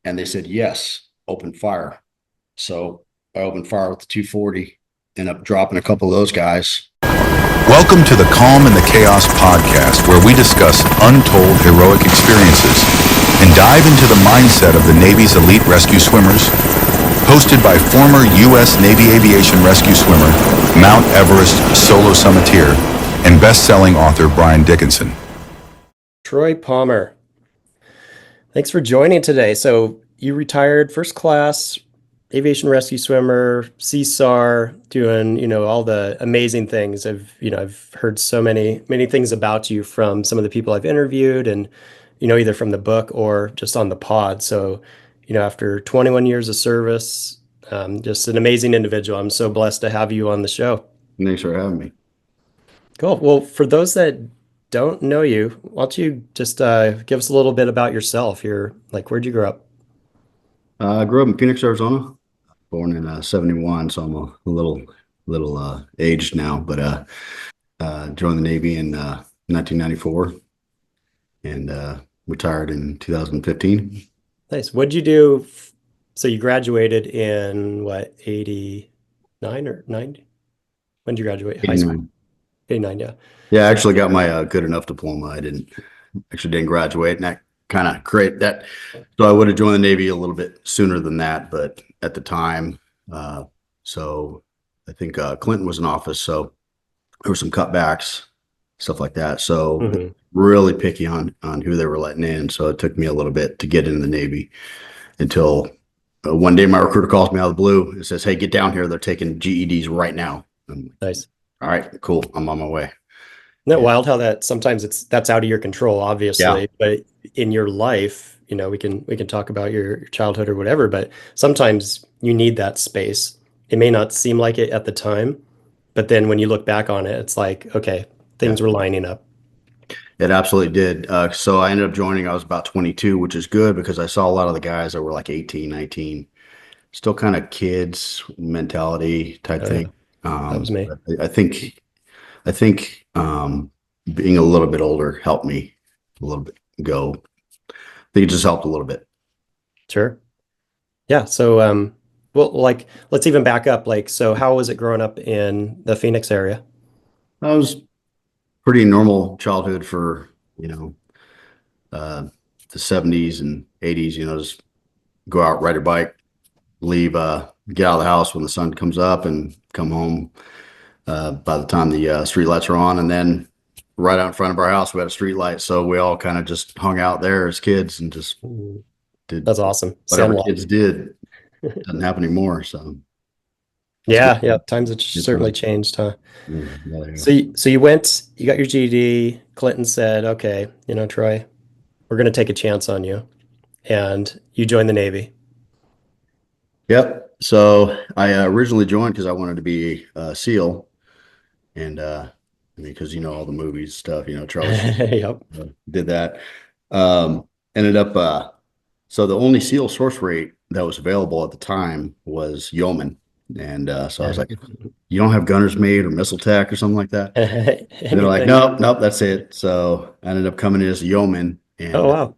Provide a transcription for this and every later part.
And they said, yes, open fire. So I opened fire with the 240, ended up dropping a couple of those guys. Welcome to the Calm in the Chaos podcast, where we discuss untold heroic experiences and dive into the mindset of the Navy's elite rescue swimmers. Hosted by former U.S. Navy Aviation Rescue Swimmer, Mount Everest solo summiteer, and best-selling author Brian Dickinson. Troy Palmer, thanks for joining today. So you retired first class aviation rescue swimmer, CSAR, doing, all the amazing things. I've heard so many things about you from some of the people I've interviewed and, either from the book or just on the pod. So, after 21 years of service, just an amazing individual. I'm so blessed to have you on the show. Thanks for having me. Cool. Well, for those that don't know you, why don't you just give us a little bit about yourself? Where'd you grow up? I grew up in Phoenix, Arizona, born in 71, so I'm a little aged now, but joined the Navy in 1994 and retired in 2015. Nice. What'd you do? So you graduated in what, 89 or 90? When did you graduate high school? 89, yeah. Yeah, I actually got my good enough diploma. I didn't graduate, and that kind of create that. So I would have joined the Navy a little bit sooner than that, but at the time, so I think Clinton was in office, so there were some cutbacks, stuff like that. So really picky on who they were letting in. So it took me a little bit to get into the Navy until one day my recruiter calls me out of the blue and says, "Hey, get down here. They're taking GEDs right now." Nice. All right, cool. I'm on my way. Isn't that wild how that sometimes that's out of your control, obviously, but in your life, we can talk about your childhood or whatever, but sometimes you need that space. It may not seem like it at the time, but then when you look back on it, it's like, okay, things were lining up. It absolutely did. So I ended up joining, I was about 22, which is good because I saw a lot of the guys that were like 18, 19, still kind of kids mentality type thing. That was me. I think being a little bit older helped me a little bit go. I think it just helped a little bit. Sure. Yeah. So, let's even back up. So how was it growing up in the Phoenix area? I was pretty normal childhood for, the 70s and 80s, just go out, ride your bike, leave, get out of the house when the sun comes up and come home by the time the street lights are on. And then right out in front of our house, we had a street light. So we all kind of just hung out there as kids and just did. That's awesome. Whatever kids did. Doesn't happen anymore. So yeah. Times have certainly changed, huh? Yeah. So you got your GED. Clinton said, okay, Troy, we're going to take a chance on you. And you joined the Navy. Yep. So I originally joined because I wanted to be a SEAL. And because all the movies stuff, Charles yep. Did that. Ended up so the only SEAL source rate that was available at the time was yeoman. And so I was like, "You don't have gunner's mate or missile tech or something like that?" And they're like, nope, that's it. So I ended up coming in as a yeoman. And oh wow.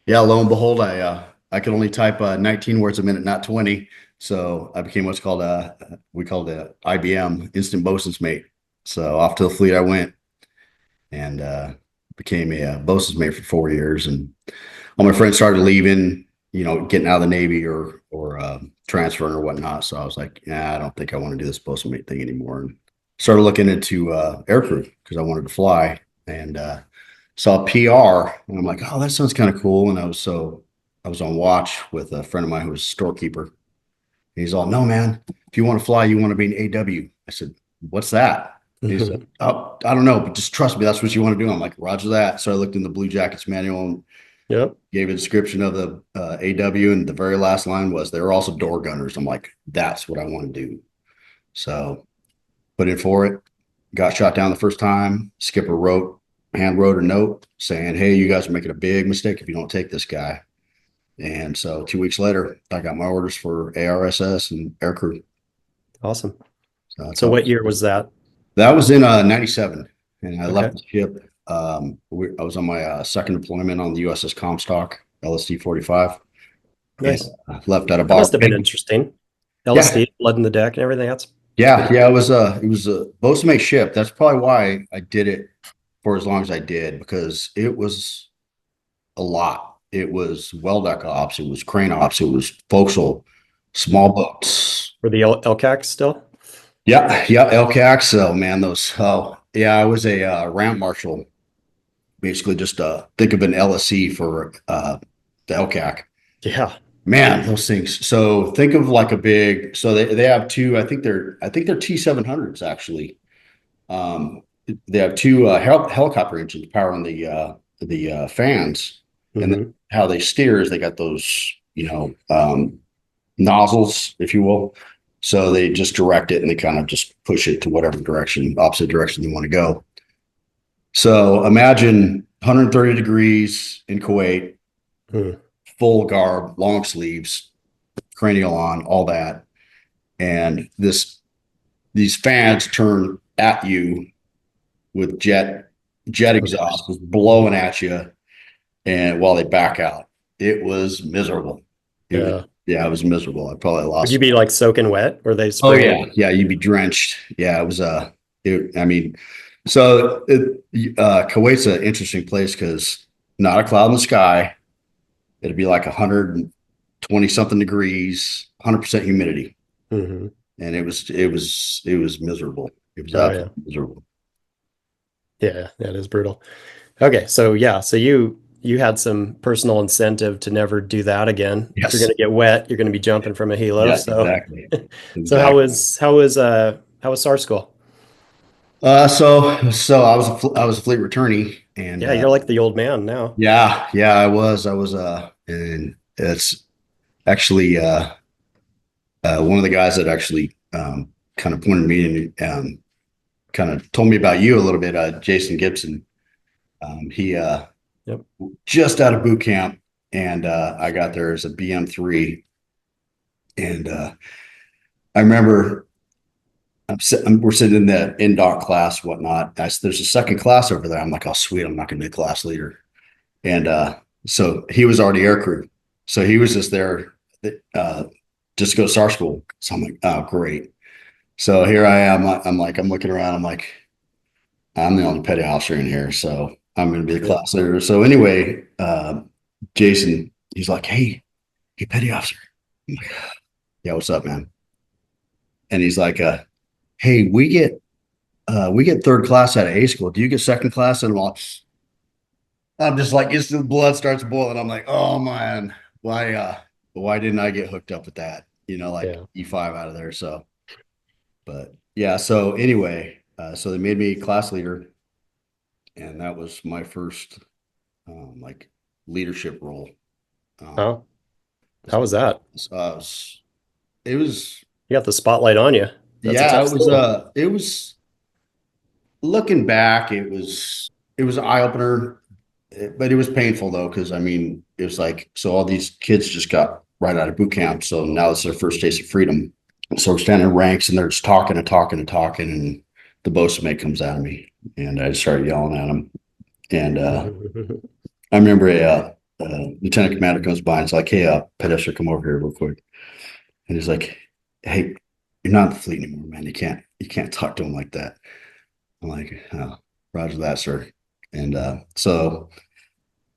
Yeah, lo and behold, I could only type 19 words a minute, not 20. So I became what's called we called it IBM, instant bosun's mate. So off to the fleet I went and became a bosun's mate for 4 years. And all my friends started leaving, getting out of the Navy or transferring or whatnot. So I was like, yeah, I don't think I want to do this bosun mate thing anymore. And started looking into aircrew because I wanted to fly and saw PR and I'm like, oh, that sounds kind of cool. And I was on watch with a friend of mine who was a storekeeper. And he's all, no, man, if you want to fly, you want to be an AW. I said, what's that? And he said, oh, I don't know, but just trust me. That's what you want to do. I'm like, Roger that. So I looked in the Blue Jackets manual and gave a description of the AW. And the very last line was, they're also door gunners. I'm like, that's what I want to do. So put in for it, got shot down the first time. Skipper hand wrote a note saying, hey, you guys are making a big mistake if you don't take this guy. And so 2 weeks later, I got my orders for ARSS and aircrew. Awesome. So what year was that? That was in 97. And I left the ship. I was on my second deployment on the USS Comstock, LSD 45. and Nice. left out a That bottle. must have been interesting. Yeah, LSD, blood in the deck and everything. That's yeah, yeah. It was a boat ship. That's probably why I did it for as long as I did, because it was a lot. It was well deck ops, it was crane ops, it was forecastle, small boats. for the LCAC still. Yeah, yeah, LK Axel, man. Those, oh, yeah, I was a ramp marshal, basically just think of an LSE for the LCAC. Yeah. Man, those things. So think of like a big, so they have two, I think they're T700s actually. Um, they have two helicopter engines powering the fans, and then Hmm. how they steer is they got those, nozzles, if you will. So they just direct it and they kind of just push it to whatever direction, opposite direction you want to go. So imagine 130 degrees in Kuwait, Mm. full garb, long sleeves, cranial on, all that. And these fans turn at you with jet Oh, exhaust gosh. was blowing at you, and while they back out, it was miserable. It was, Yeah. yeah, it was miserable. I probably Would you lost. be like soaking wet? Or they Oh spraying? yeah, yeah, you'd be drenched. Yeah, it was I mean, so Kuwait's an interesting place because not a cloud in the sky. It'd be like 120 something degrees, 100% humidity, Hmm. and it was miserable. It was Oh yeah. absolutely miserable. Yeah, that is brutal. Okay, so yeah, so you had some personal incentive to never do that again. If you're Yes. gonna get wet, you're gonna be jumping from a helo. Yeah, So exactly. so Exactly. how was SAR school? So I was a fleet returnee, and Yeah, you're like the old man now. yeah, I was, and it's actually one of the guys that actually kind of pointed me and kind of told me about you a little bit, Jason Gibson. He Yep. just out of boot camp, and I got there as a BM3, and I remember we're sitting in the in-doc class, whatnot. There's a second class over there. I'm like, oh sweet, I'm not going to be a class leader. And so he was already aircrew. So he was just there just to go to SAR school. So I'm like, oh, great. So here I am. I'm looking around. I'm like, I'm the only petty officer in here. So I'm going to be the Yep. class leader. So anyway, Jason, he's like, hey, petty officer. I'm like, yeah, what's up, man? And he's like, hey, we get third class out of A school. Do you get second class? And I'm just like, instant blood starts boiling. I'm like, oh man, why didn't I get hooked up with that? Like Yeah. E5 out of there. So, but yeah. So anyway, so they made me class leader, and that was my first like leadership role. Um, Oh, how was that? uh, it was, You got the spotlight on you. That's a yeah, tough school. it was looking back, it was an eye opener, but it was painful though, because I mean, it was like, so all these kids just got right out of boot camp, so now it's their first taste of freedom. So we're standing in ranks, and they're just talking and talking and talking, and the bosun mate comes at me, and I just started yelling at him. And I remember a lieutenant commander comes by and it's like, hey, Pedester, come over here real quick. And he's like, hey, you're not in the fleet anymore, man. You can't talk to him like that. I'm like, oh, Roger that, sir. And so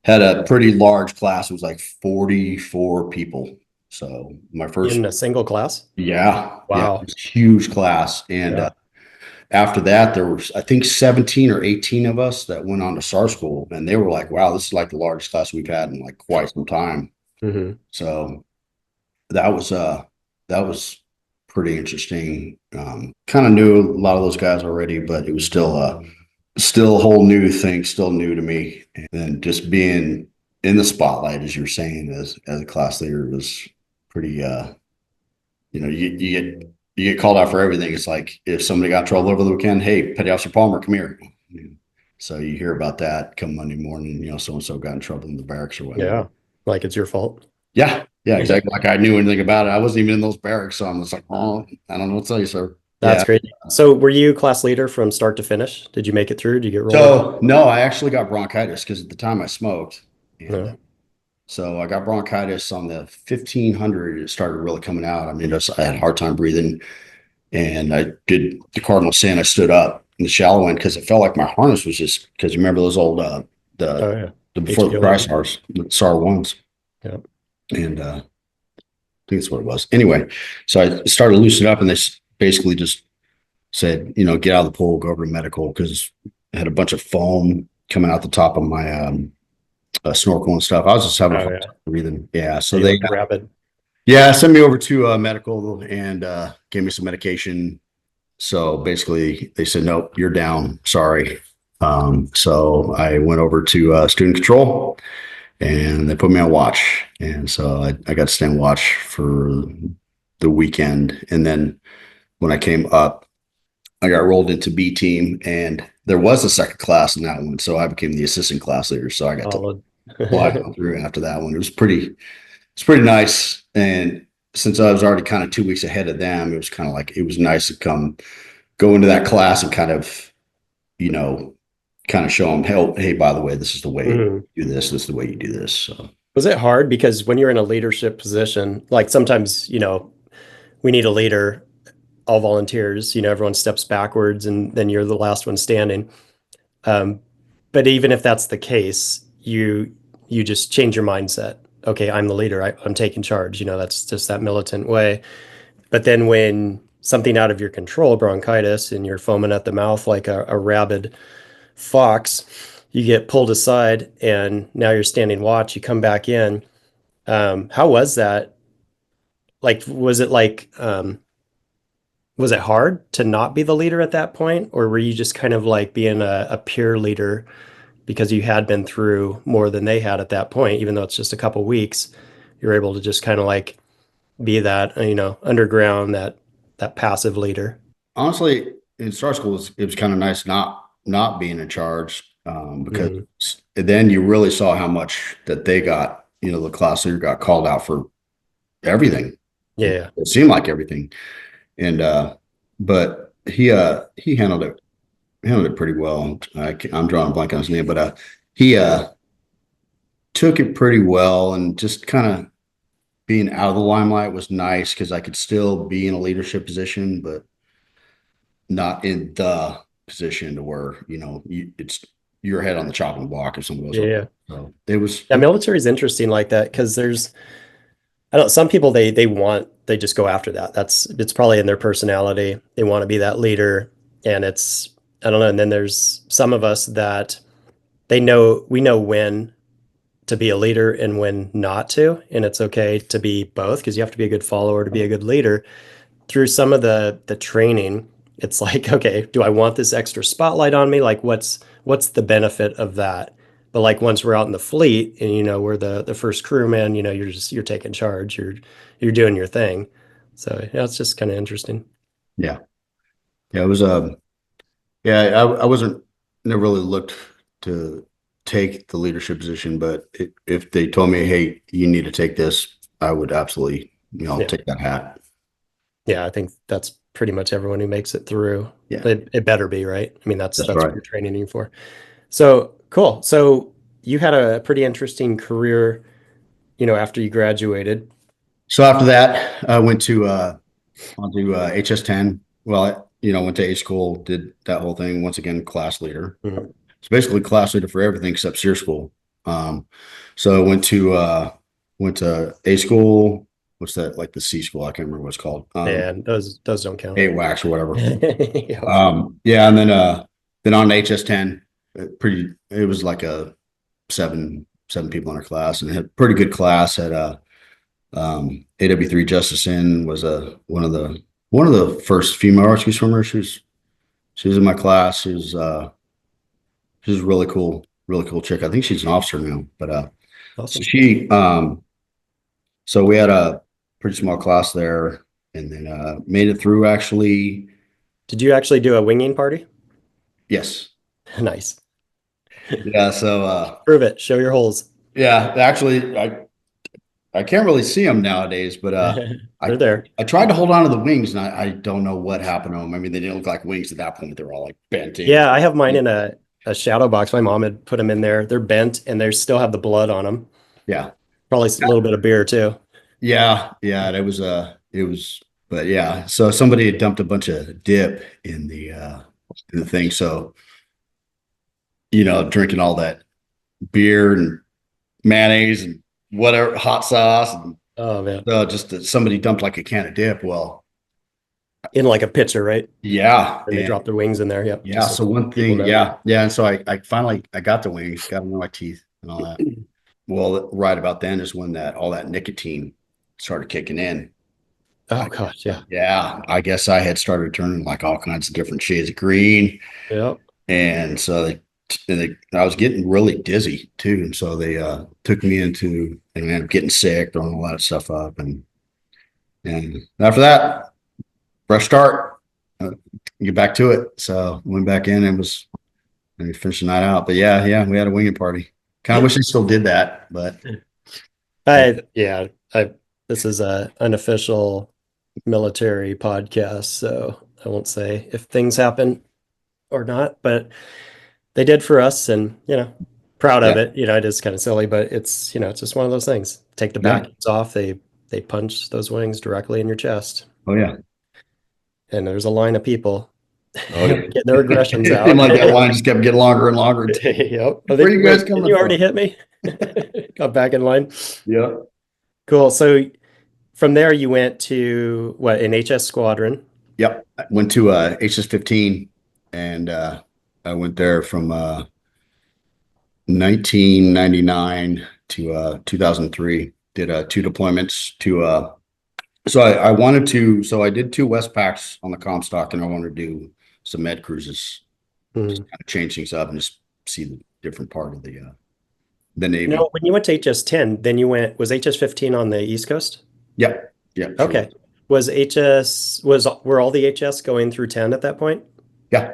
had a pretty large class. It was like 44 people. So my first, In a single class? yeah, it Wow. was a huge class. And Yeah. after that, there was, I think, 17 or 18 of us that went on to SAR school. And they were like, wow, this is like the largest class we've had in like quite some time. Hmm. So that was pretty interesting. Kind of knew a lot of those guys already, but it was still a whole new thing, still new to me. And then just being in the spotlight, as you're saying, as a class leader was pretty. You get called out for everything. It's like if somebody got in trouble over the weekend, hey, Petty Officer Palmer, come here. So you hear about that come Monday morning. So and so got in trouble in the barracks or whatnot. Yeah. Like it's your fault. Yeah, exactly. Like I knew anything about it. I wasn't even in those barracks, so I'm just like, oh, I don't know what to tell you, sir. That's Yeah. great. So were you class leader from start to finish? Did you make it through? Did you get rolled? So no, I actually got bronchitis because at the time I smoked, and No. So I got bronchitis on the 1500. It started really coming out. I mean, I had a hard time breathing, and I did the cardinal sin. I stood up in the shallow end because it felt like my harness was just because you remember those old Oh yeah. the before the dry H2O. SARS, the SAR ones, Yeah. and I think that's what it was. Anyway, so I started to loosen up, and they basically just said, get out of the pool, go over to medical because I had a bunch of foam coming out the top of my snorkel and stuff. I was just having a Oh hard yeah. time breathing. Yeah, so You they looked rabid. yeah sent me over to medical and gave me some medication. So basically, they said, nope, you're down. Sorry. So I went over to student control and they put me on watch. And so I got to stay on watch for the weekend. And then when I came up, I got rolled into B team and there was a second class in that one. So I became the assistant class leader. So I got to Solid. fly through after that one. It's pretty nice. And since I was already kind of 2 weeks ahead of them, it was kind of like, it was nice to go into that class and you know, kind of show them, hey, by the way, this is the way Mhm. you do this. This is the way you do this. So Was it hard? Because when you're in a leadership position, like sometimes, we need a leader, all volunteers, everyone steps backwards and then you're the last one standing. Um, but even if that's the case, you just change your mindset. Okay, I'm the leader. I'm taking charge. That's just that militant way. But then when something out of your control, bronchitis, and you're foaming at the mouth like a rabid fox, you get pulled aside and now you're standing watch. You come back in. How was that? Like, was it hard to not be the leader at that point, or were you just kind of like being a peer leader because you had been through more than they had at that point, even though it's just a couple weeks, you're able to just kind of like be that, underground, that passive leader. honestly, in start school, it was kind of nice not being in charge because Mhm. then you really saw how much that they got. The class leader got called out for everything. Yeah. It seemed like everything, and but he handled it pretty well. I'm drawing a blank on his name, but he took it pretty well and just kind of being out of the limelight was nice because I could still be in a leadership position, but not in the position to where it's your head on the chopping block if somebody goes Yeah. over. Yeah. So it was Yeah, military is interesting like that because I don't some people they just go after that. It's probably in their personality. They want to be that leader and it's I don't know. And then there's some of us that we know when to be a leader and when not to, and it's okay to be both because you have to be a good follower to be a good leader. Through some of the training, it's like, okay, do I want this extra spotlight on me? Like what's the benefit of that? But like once we're out in the fleet and we're the first crewman, you're taking charge, you're doing your thing. So yeah, it's just kind of interesting. yeah. Yeah, it was yeah, I wasn't never really looked to take the leadership position, but if they told me, hey, you need to take this, I would absolutely, Yeah. take that hat. Yeah, I think that's pretty much everyone who makes it through. Yeah, It better be, right? I mean, that's that's what right. you're training you for. So cool. So you had a pretty interesting career, after you graduated. So after that, I went to onto HS10. Well, went to A school, did that whole thing. Once again, class leader. Mhm. It's basically class leader for everything except SEER school. So I went to A school. What's that? Like the C school? I can't remember what it's called. And those don't count. AWACS or whatever. Yep. Yeah, and then on HS10, it was like a seven people in our class, and it had a pretty good class. Had AW3 Justice in was one of the first female rescue swimmers. She was in my class. She was a really cool chick. I think she's an officer now, but so Awesome. so we had a pretty small class there, and then made it through actually. Did you actually do a winging party? Yes, Nice. yeah. So Prove it. Show your holes. yeah, actually, I can't really see them nowadays, but They're I there. I tried to hold on to the wings, and I don't know what happened to them. I mean, they didn't look like wings at that point. They were all like bent in. Yeah, I have mine in a shadow box. My mom had put them in there. They're bent and they still have the blood on them. Yeah, Probably a little bit of beer too. Yeah, but yeah, so somebody had dumped a bunch of dip in the thing. So, drinking all that beer and mayonnaise and whatever, hot sauce, and Oh man. just that somebody dumped like a can of dip. Well, In like a pitcher, right? yeah, And they and drop their wings in there. Yep. yeah. Just so So one people thing, know. yeah, and so I finally I got the wings, got them in my teeth and all that. Well, right about then is when that all that nicotine started kicking in. Oh gosh, yeah. Yeah, I guess I had started turning like all kinds of different shades of green, Yep. and so I was getting really dizzy too, and so they took me into and ended up getting sick, throwing a lot of stuff up, and after that, fresh start, uh, get back to it. So went back in and was and finished the night out. But yeah, we had a winging party. Kind of wish I still did that, but Yeah, I this is a unofficial military podcast, so I won't say if things happen or not, but they did for us, and proud of yeah, it. It is kind of silly, but it's just one of those things. Take the yeah, back off, they punch those wings directly in your chest, oh yeah, and there's a line of people oh yeah. getting their aggressions And out. like that line just kept getting longer and longer. Yep. I Where are think, you guys wait, did coming you already from? hit me? Got back in line. Yeah. Cool. So from there, you went to what, an HS squadron? Yep. I went to HS-15 and I went there from 1999 to 2003. Did two deployments to so I wanted to so I did two Westpacks on the Comstock and I wanted to do some med cruises, just Mhm. kind of change things up and just see the different part of the Navy. No, when you went to HS-10, then was HS-15 on the East Coast? Yep. Yep. Sure. Okay. Were all the HS going through 10 at that point? Yeah.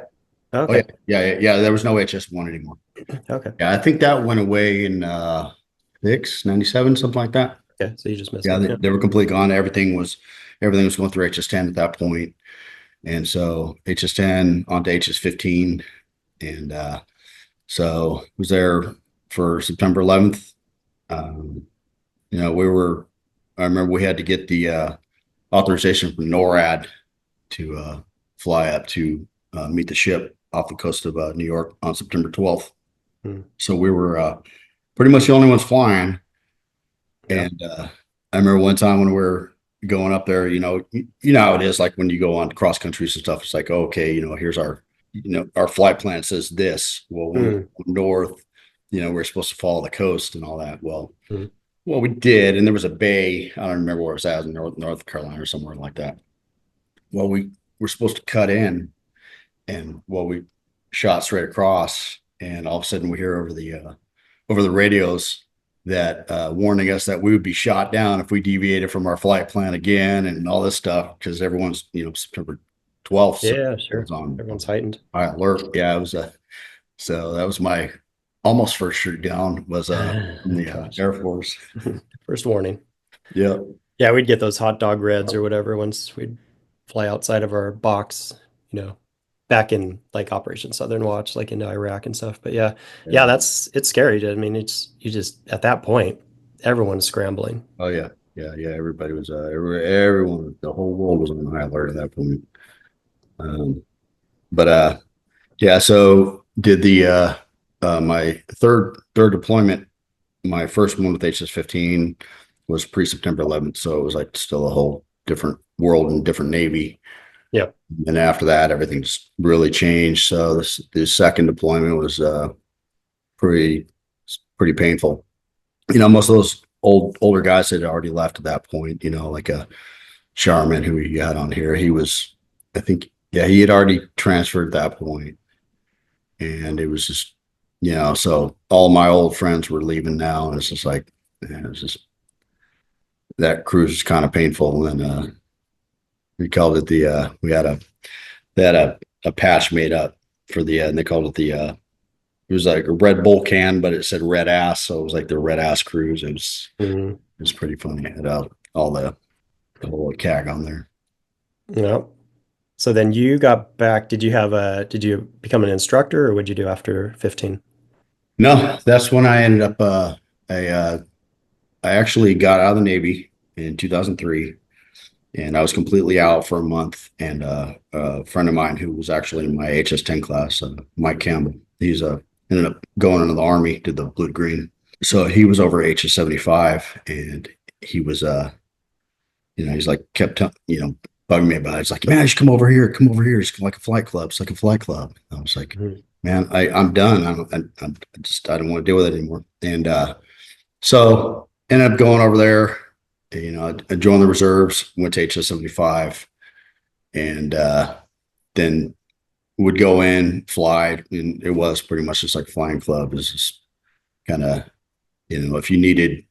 Oh yeah. Okay. Yeah. There was no HS-1 anymore. Okay. Yeah, I think that went away in 97, something like that. Okay. So you just missed Yeah, it. Yeah. they were completely gone. Everything was going through HS-10 at that point. And so HS-10 onto HS-15. And so was there for September 11th. Um, I remember we had to get the authorization from NORAD to fly up to meet the ship off the coast of New York on September 12th. Hmm. So we were pretty much the only ones flying. Yeah. And I remember one time when we were going up there, you know how it is like when you go on cross countries and stuff, it's like, okay, here's our flight plan says this. Well, when we Hmm. go north, we're supposed to follow the coast and all that. Hmm. Well, we did, and there was a bay. I don't remember where it was at, in North Carolina or somewhere like that. Well, we were supposed to cut in, and we shot straight across, and all of a sudden we hear over the radios that warning us that we would be shot down if we deviated from our flight plan again, and all this stuff because everyone's September 12th, so Yeah, it sure. was on Everyone's heightened. high alert. Yeah, it was so that was my almost first shoot down was from the Gosh. Air Force. First warning. Yeah. Yeah, we'd get those hot dog reds or whatever once we'd fly outside of our box, back in like Operation Southern Watch, like into Iraq and stuff. But yeah, it's scary. I mean, you just at that point, everyone's scrambling. Oh yeah. Everybody was everyone, the whole world was on high alert at that point. But yeah. So did the my third deployment. My first one with HS-15 was pre-September 11th, so it was like still a whole different world and different Navy. Yep. And after that, everything just really changed. So the second deployment was pretty pretty painful. Most of those older guys had already left at that point. Like a Charmin who he had on here. He was, I think, yeah, he had already transferred at that point, and it was just, so all my old friends were leaving now, and it's just like, man, it was just that cruise is kind of painful. And we called it we had a patch made up for and they called it it was like a Red Bull can, but it said red ass. So it was like the red ass cruise. Mhm. It was pretty funny. It had all the whole CAG on there. Yeah. So then you got back. Did you become an instructor or what'd you do after 15? No, that's when I ended up, I actually got out of the Navy in 2003, and I was completely out for a month. And a friend of mine who was actually in my HS-10 class, Mike Campbell, he's ended up going into the Army, did the blue to green. So he was over HS-75, and he was he's like kept bugging me about it. It's like, man, I should come over here, come over here. It's like a flight club. It's like a flight club. I was like, Mhm. man, I'm done. I don't want to deal with it anymore. And so ended up going over there. I joined the reserves, went to HS-75, and then would go in, fly, and it was pretty much just like flying club. It's just kind of, if you needed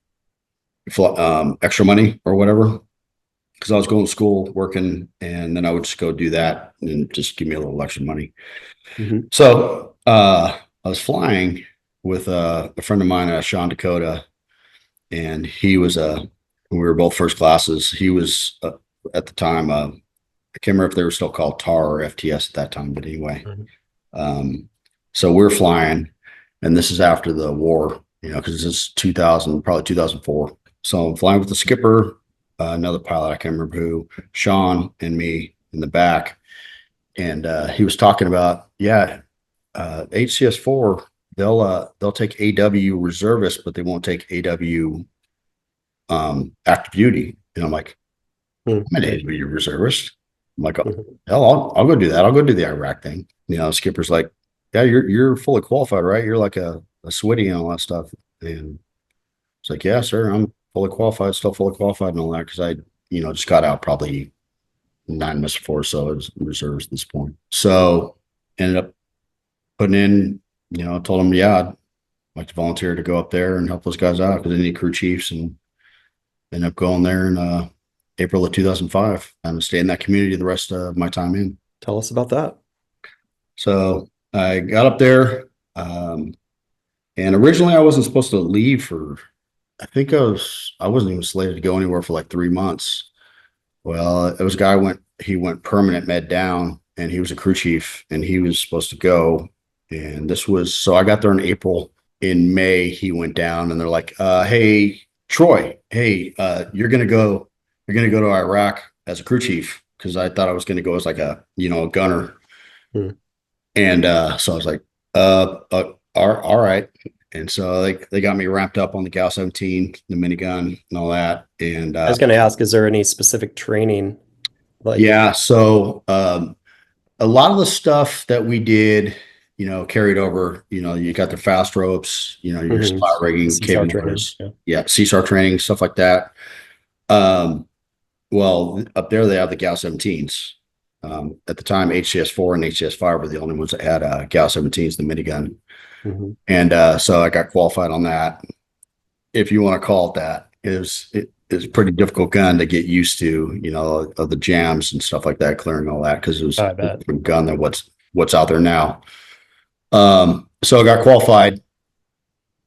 extra money or whatever, because I was going to school, working, and then I would just go do that and just give me a little extra money. Mhm. So I was flying with a friend of mine, Sean Dakota, and he was we were both first classes. He was at the time, I can't remember if they were still called TAR or FTS at that time, but anyway. Mhm. So we're flying, and this is after the war, because this is 2000, probably 2004. So I'm flying with the skipper, another pilot, I can't remember who, Sean, and me in the back. And he was talking about, yeah, HCS4, they'll take AW reservists, but they won't take AW active duty. And I'm like, Mhm. I'm an AW reservist. I'm like, oh, Mhm. hell, I'll go do that. I'll go do the Iraq thing. Skipper's like, yeah, you're fully qualified, right? You're like a SWITty and all that stuff. And it's like, yeah, sir, I'm fully qualified, still fully qualified and all that, because I, just got out probably 9 months before, so it was reserves at this point. So ended up putting in, told them, yeah, I'd like to volunteer to go up there and help those guys out because they need crew chiefs, and ended up going there in April of 2005 and stay in that community the rest of my time in. Tell us about that. So I got up there, and originally I wasn't supposed to leave for, I wasn't even slated to go anywhere for like 3 months. Well, it was a guy he went permanent med down, and he was a crew chief, and he was supposed to go. And so I got there in April. In May, he went down, and they're like, hey, Troy, hey, you're gonna go to Iraq as a crew chief. Cause I thought I was gonna go as like a gunner. Mhm. And so I was like, all right. And so they got me ramped up on the Gal 17, the minigun and all that. And I was going to ask, is there any specific training? Like, yeah, so a lot of the stuff that we did, carried over. You got the fast ropes, your Mhm. spot rigging, CSAR cable training. motors, Yeah. yeah, CSAR training, stuff like that. Well, up there they have the Gal 17s. At the time, HCS4 and HCS5 were the only ones that had Gal 17s, the minigun. Mhm. And so I got qualified on that, if you want to call it that. It was a pretty difficult gun to get used to, of the jams and stuff like that, clearing all that, because it was I a bet. different gun than what's out there now. So I got qualified,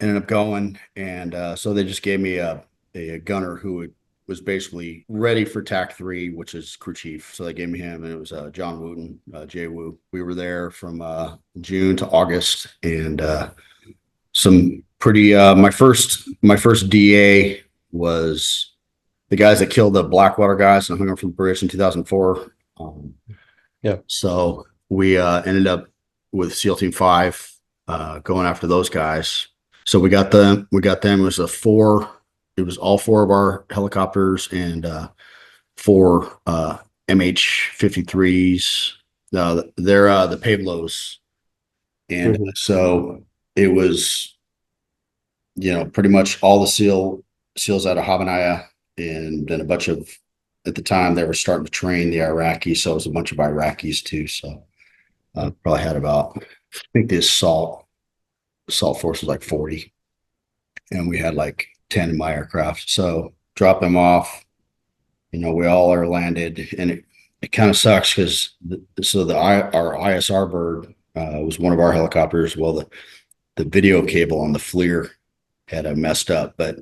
ended up going, and so they just gave me a gunner who was basically ready for TAC 3, which is crew chief. So they gave me him, and it was John Wooten, Jay Woo. We were there from June to August, and some pretty my first DA was the guys that killed the Blackwater guys and hung them from the bridge in 2004. Yeah. So we ended up with SEAL Team 5 going after those guys. So we got them. It was it was all four of our helicopters and four MH-53s. They're the Pablos. And Mhm. so it was, pretty much all the SEALs out of Habanaya, and then a bunch of, at the time they were starting to train the Iraqis. So it was a bunch of Iraqis too. So probably had about, I think the assault force was like 40, and we had like 10 in my aircraft. So drop them off, we all are landed, and it kind of sucks because our ISR bird was one of our helicopters. Well, the video cable on the FLIR had messed up, but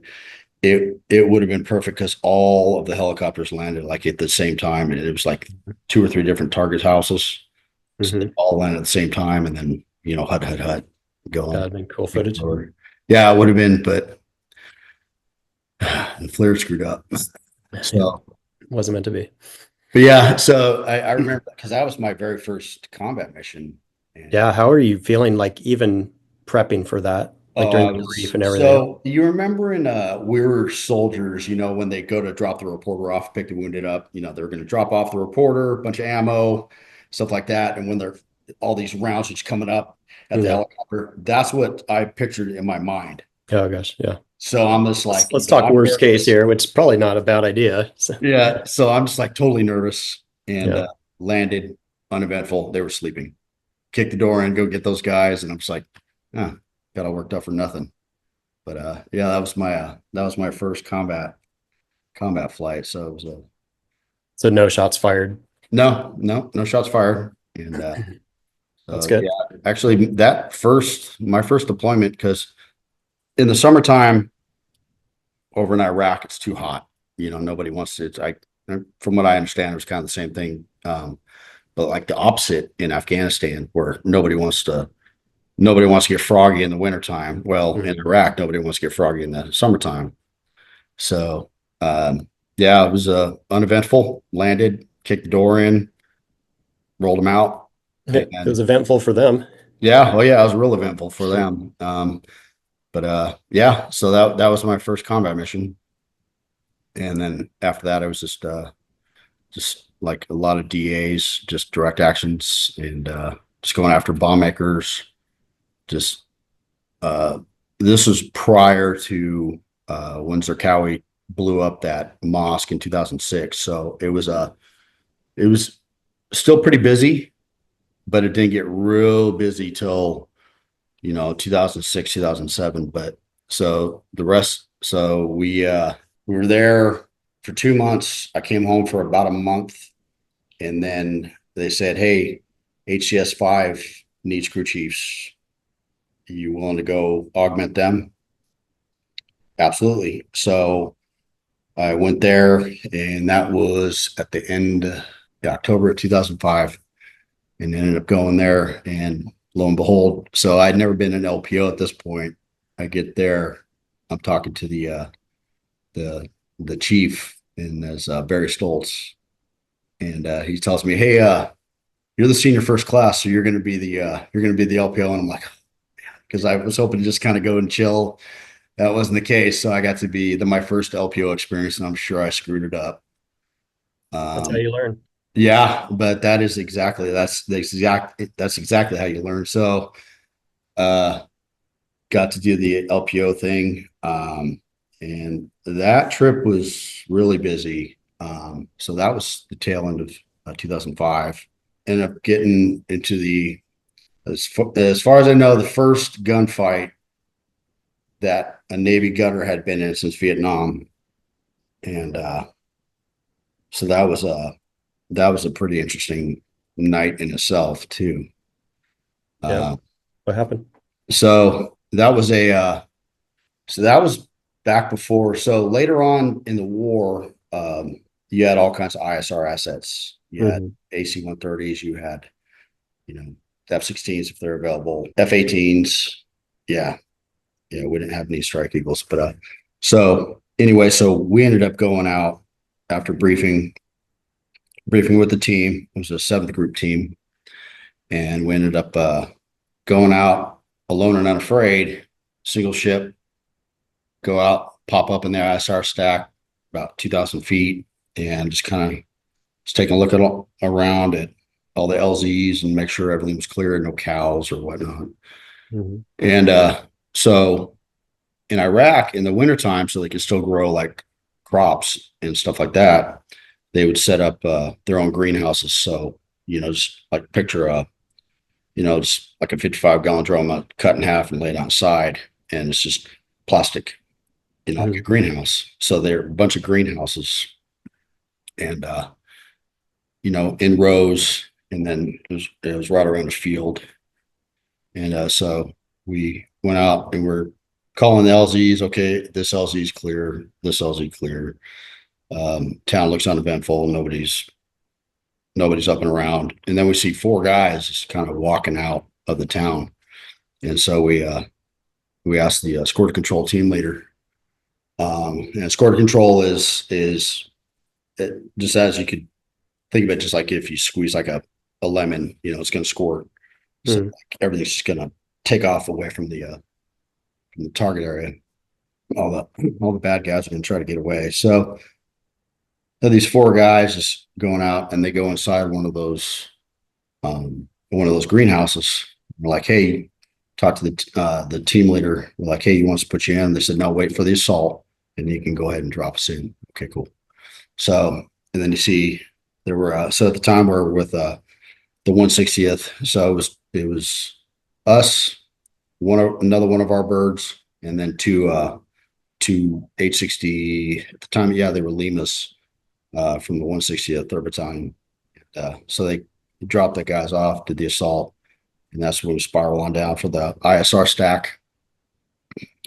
it would have been perfect because all of the helicopters landed like at the same time, and it was like 2 or 3 different target houses. So they Mhm. all landed at the same time, and then hut going. That'd been cool footage. Yeah, it would have been, but The flare screwed up. Yeah, So, wasn't meant to be. but yeah, so I remember because that was my very first combat mission. And Yeah, how are you feeling like even prepping for that? Like oh, during I the brief was and everything? so you remember in we were soldiers, when they go to drop the reporter off, pick the wounded up, they're going to drop off the reporter, a bunch of ammo, stuff like that. And when they're all these rounds just coming up at the Yeah. helicopter, that's what I pictured in my mind. Oh gosh, yeah. So I'm just Let's, like, let's talk I'm worst case nervous. here, which is probably not a bad idea. So, Yeah. So I'm just like totally nervous and yeah. landed uneventful. They were sleeping. Kick the door in, go get those guys. And I'm just like, got all worked up for nothing. But yeah, that was my first combat flight. So it was a So no shots fired. no shots fired. And That's so good. yeah, actually my first deployment, because in the summertime over in Iraq, it's too hot. Nobody wants to. From what I understand, it was kind of the same thing. But like the opposite in Afghanistan, where nobody wants to get froggy in the wintertime. Well, in Mhm. Iraq, nobody wants to get froggy in the summertime. So, yeah, it was uneventful. Landed, kicked the door in, rolled them out, It was and eventful for them. yeah, oh yeah, it was real eventful for them. But yeah, so that was my first combat mission, and then after that, it was just like a lot of DAs, just direct actions, and just going after bomb makers. Just uh, this was prior to when Zarqawi blew up that mosque in 2006. So it was still pretty busy, but it didn't get real busy till 2006, 2007. But so the rest, so we were there for 2 months. I came home for about a month, and then they said, "Hey, HCS 5 needs crew chiefs. You willing to go augment them?" Absolutely. So I went there, and that was at the end of October of 2005, and ended up going there. And lo and behold, so I'd never been an LPO at this point. I get there, I'm talking to the the chief, and there's Barry Stoltz, and he tells me, "Hey, you're the senior first class, so you're going to be the LPO." And I'm like, because I was hoping to just kind of go and chill. That wasn't the case, so I got to be my first LPO experience, and I'm sure I screwed it up. That's how Um, you learn. yeah, but that's exactly how you learn. So, uh, got to do the LPO thing, and that trip was really busy. So that was the tail end of 2005. Ended up getting into as far as I know, the first gunfight that a Navy gunner had been in since Vietnam, and so that was a pretty interesting night in itself too. Yeah. Uh, What happened? so that was so that was back before. So later on in the war, you had all kinds of ISR assets. You had Hmm. AC-130s. You had F-16s if they're available, F-18s. Yeah, yeah. We didn't have any Strike Eagles, but so anyway, so we ended up going out after briefing with the team. It was a seventh group team, and we ended up going out alone and unafraid, single ship, go out, pop up in the ISR stack about 2,000 feet, and just kind of just taking a look around at all the LZs and make sure everything was clear, no cows or whatnot. Hmm. And so in Iraq in the wintertime, so they could still grow like crops and stuff like that, they would set up their own greenhouses. So, just like picture just like a 55-gallon drum cut in half and laid outside, and it's just plastic, like a Hmm. greenhouse. So there are a bunch of greenhouses, and in rows, and then it was right around the field. And so we went out and we're calling the LZs. Okay, this LZ is clear. This LZ clear. Town looks uneventful. Nobody's up and around. And then we see four guys just kind of walking out of the town. And so we asked the escort control team leader, And escort control is just as you could think of it, just like if you squeeze like a lemon, it's going to squirt. So Mm. like, everything's just going to take off away from the target area. All the bad guys are going to try to get away. So these four guys just going out, and they go inside one of those greenhouses. We're like, hey, talk to the team leader. We're like, hey, you want us to put you in? They said, no, wait for the assault, and you can go ahead and drop us in. Okay, cool. So, and then you see there were so at the time we're with the 160th. So it was us, another one of our birds, and then two H60 at the time. Yeah, they were Limas from the 160th, 3rd Battalion. So they dropped the guys off, did the assault, and that's when we spiral on down for the ISR stack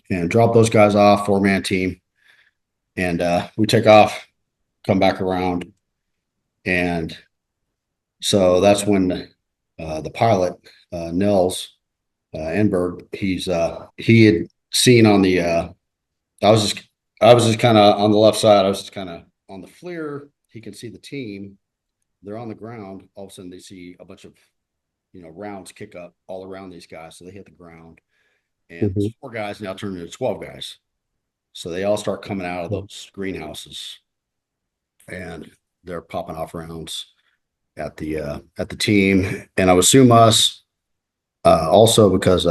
and drop those guys off, 4-man team. And we take off, come back around. And so that's when the pilot, Nels Enberg, he had seen on the, I was just kind of on the left side. I was just kind of on the FLIR. He can see the team. They're on the ground. All of a sudden they see a bunch of, rounds kick up all around these guys. So they hit the ground, and Mhm. 4 guys now turn into 12 guys. So they all start coming out of Oh, those greenhouses, and they're popping off rounds at the team. And I would assume us also because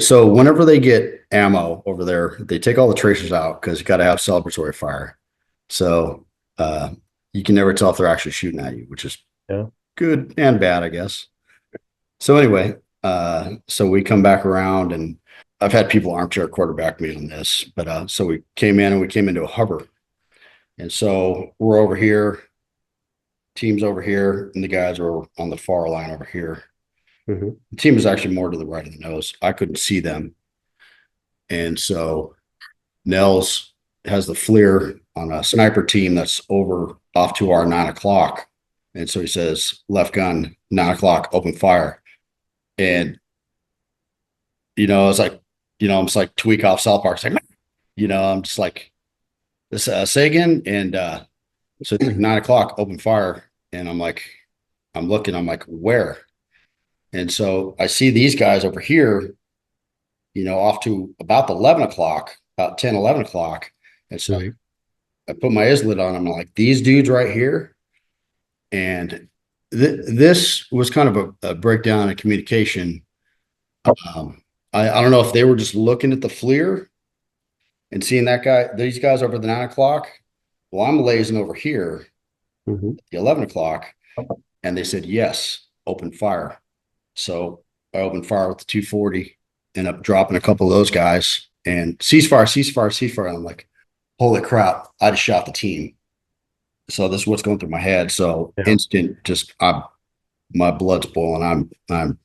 so whenever they get ammo over there, they take all the tracers out because you got to have celebratory fire. So you can never tell if they're actually shooting at you, which is yeah. good and bad, I guess. So anyway, so we come back around, and I've had people armchair quarterback me on this, but so we came into a hover. And so we're over here, team's over here, and the guys are on the far line over here. Mhm. The team is actually more to the right of the nose. I couldn't see them. And so Nels has the FLIR on a sniper team that's over off to our 9 o'clock. And so he says, left gun, 9 o'clock, open fire. And, it's like, I'm just like tweak off South Park. It's like, I'm just like, this say again. And so it's like 9 o'clock, open fire. And I'm looking, I'm like, where? And so I see these guys over here, off to about the 11 o'clock, about 10, 11 o'clock. And so Mhm. I put my islet on. I'm like, these dudes right here. And this was kind of a breakdown in communication. Um, I don't know if they were just looking at the FLIR and seeing these guys over the 9 o'clock. Well, I'm lazing over here Mhm. at the 11 o'clock. And they said, yes, open fire. So I opened fire with the 240, end up dropping a couple of those guys, and ceasefire, ceasefire, ceasefire. And I'm like, holy crap, I just shot the team. So this is what's going through my head. So Yeah. instant, my blood's boiling. I'm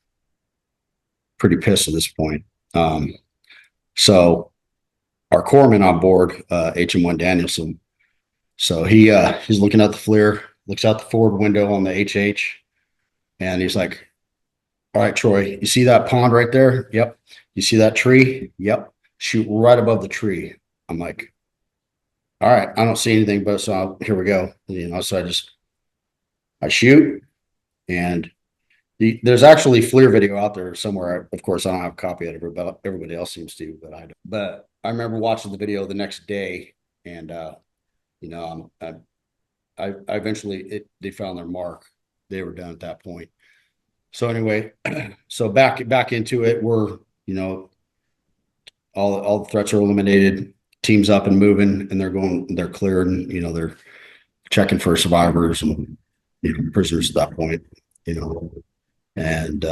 pretty pissed at this point. So our corpsman on board, HM1 Danielson. So he's looking at the FLIR, looks out the forward window on the HH, and he's like, all right, Troy, you see that pond right there? Yep. You see that tree? Yep. Shoot right above the tree. I'm like, all right, I don't see anything, but so here we go. So I shoot, and there's actually FLIR video out there somewhere. Of course, I don't have a copy of it, but everybody else seems to, but I don't. But I remember watching the video the next day, and I eventually they found their mark. They were done at that point. So anyway, so back into it. We're all the threats are eliminated. Teams up and moving, and they're cleared, and they're checking for survivors and prisoners at that point. You know, and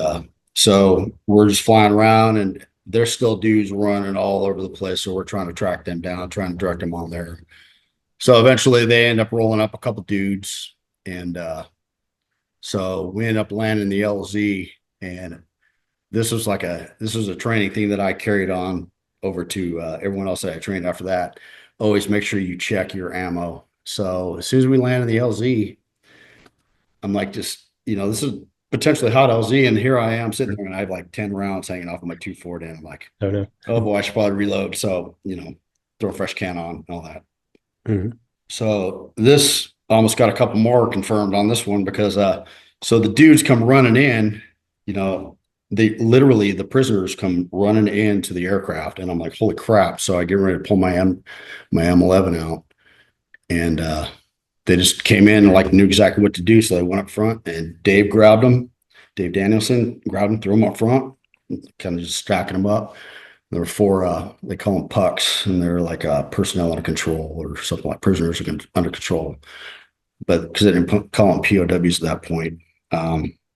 so we're just flying around, and there's still dudes running all over the place. So we're trying to track them down, trying to direct them on there. So eventually they end up rolling up a couple dudes, and so we end up landing the LZ, and this was a training thing that I carried on over to everyone else that I trained after that. Always make sure you check your ammo. So as soon as we land in the LZ, I'm like, this is potentially hot LZ, and here I am sitting there, and I have like 10 rounds hanging off of my 240, and I'm like, Oh no. oh boy, I should probably reload. So throw a fresh can on and all that. Mhm. So this almost got a couple more confirmed on this one because so the dudes come running in, you know, they literally the prisoners come running into the aircraft, and I'm like, holy crap. So I get ready to pull my M11 out, and they just came in and like knew exactly what to do. So they went up front, and Dave grabbed them. Dave Danielson grabbed them, threw them up front, kind of just stacking them up. There were four, they call them pucks, and they're like personnel under control or something like prisoners under control. But because they didn't call them POWs at that point.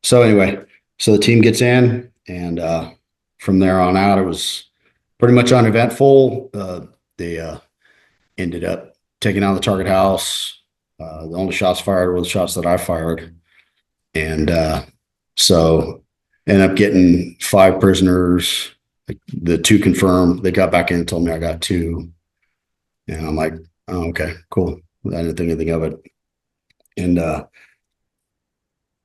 So anyway, so the team gets in, and from there on out, it was pretty much uneventful. They ended up taking out the target house. The only shots fired were the shots that I fired. And so ended up getting 5 prisoners. Like the 2 confirmed. They got back in and told me I got 2. And I'm like, oh, okay, cool. I didn't think anything of it. And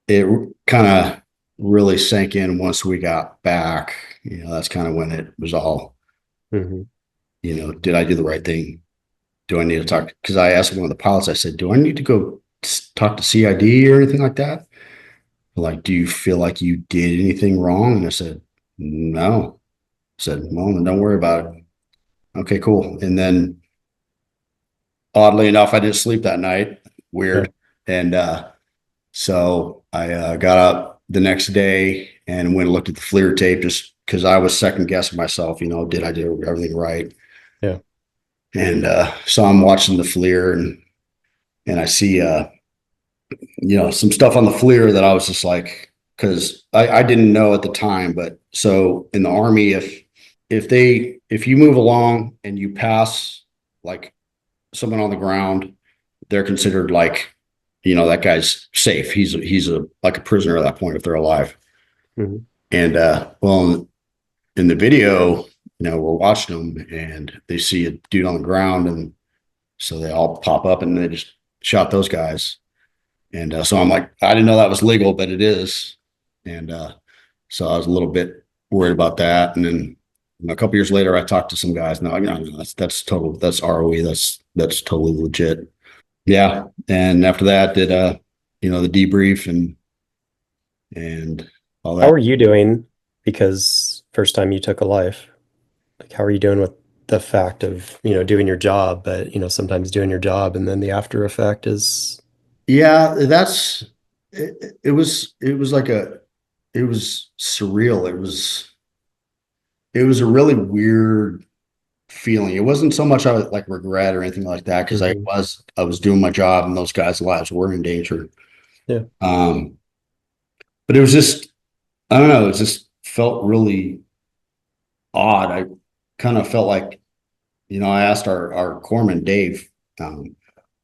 it kind of really sank in once we got back. That's kind of when it was all, Mhm. did I do the right thing? Do I need to talk? Because I asked one of the pilots, I said, do I need to go talk to CID or anything like that? Like, do you feel like you did anything wrong? And I said, no. I said, well, then don't worry about it. Okay, cool. And then oddly enough, I didn't sleep that night. Yeah. Weird. And so I got up the next day and went and looked at the FLIR tape just because I was second guessing myself, did I do everything right? Yeah. And so I'm watching the FLIR, and I see some stuff on the FLIR that I was just like, because I didn't know at the time, but so in the Army, if you move along and you pass like someone on the ground, they're considered like, that guy's safe. He's a like a prisoner at that point if they're alive. Mhm. And well, in the video, we're watching them, and they see a dude on the ground, and so they all pop up and they just shot those guys. And so I'm like, I didn't know that was legal, but it is. And so I was a little bit worried about that. And then a couple years later, I talked to some guys. No, that's ROE. That's totally legit. Yeah. And after that, did the debrief and all How that. are you doing? Because first time you took a life, like how are you doing with the fact of, doing your job, but sometimes doing your job and then the after effect is Yeah, it was like it was surreal. It was a really weird feeling. It wasn't so much I was like regret or anything like that because Mhm. I was doing my job and those guys' lives were in danger. Yeah. Um, but it was just I don't know. It just felt really odd. I kind of felt like I asked our corpsman Dave.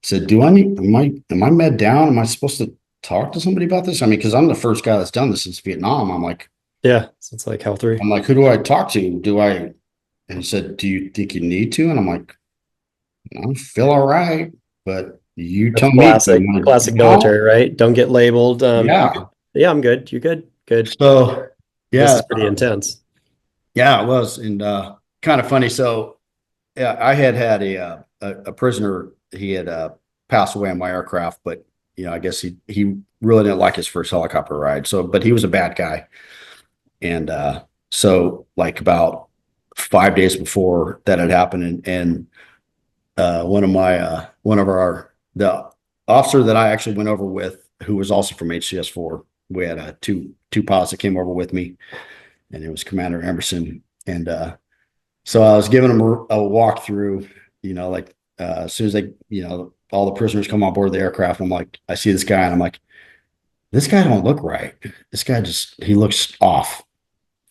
Said, "Do I need? Am I med down? Am I supposed to talk to somebody about this? I mean, because I'm the first guy that's done this since Vietnam. Yeah. So it's like health three. I'm like, who do I talk to? Do I?" And he said, "Do you think you need to?" And I'm like, I feel all right, but you That's tell me. Do you classic, want to classic get out? military, right? Don't get labeled. Yeah. Yeah, I'm good. You good? Good. So This yeah, is pretty intense. yeah, it was, and kind of funny. So yeah, I had a prisoner. He had passed away on my aircraft, but I guess he really didn't like his first helicopter ride. So, but he was a bad guy, and so like about 5 days before that had happened, and one of our the officer that I actually went over with, who was also from HCS 4. We had two pilots that came over with me, and it was Commander Emerson. And so I was giving him a walkthrough, like as soon as all the prisoners come on board the aircraft, I'm like, I see this guy, and I'm like, this guy don't look right. This guy he looks off.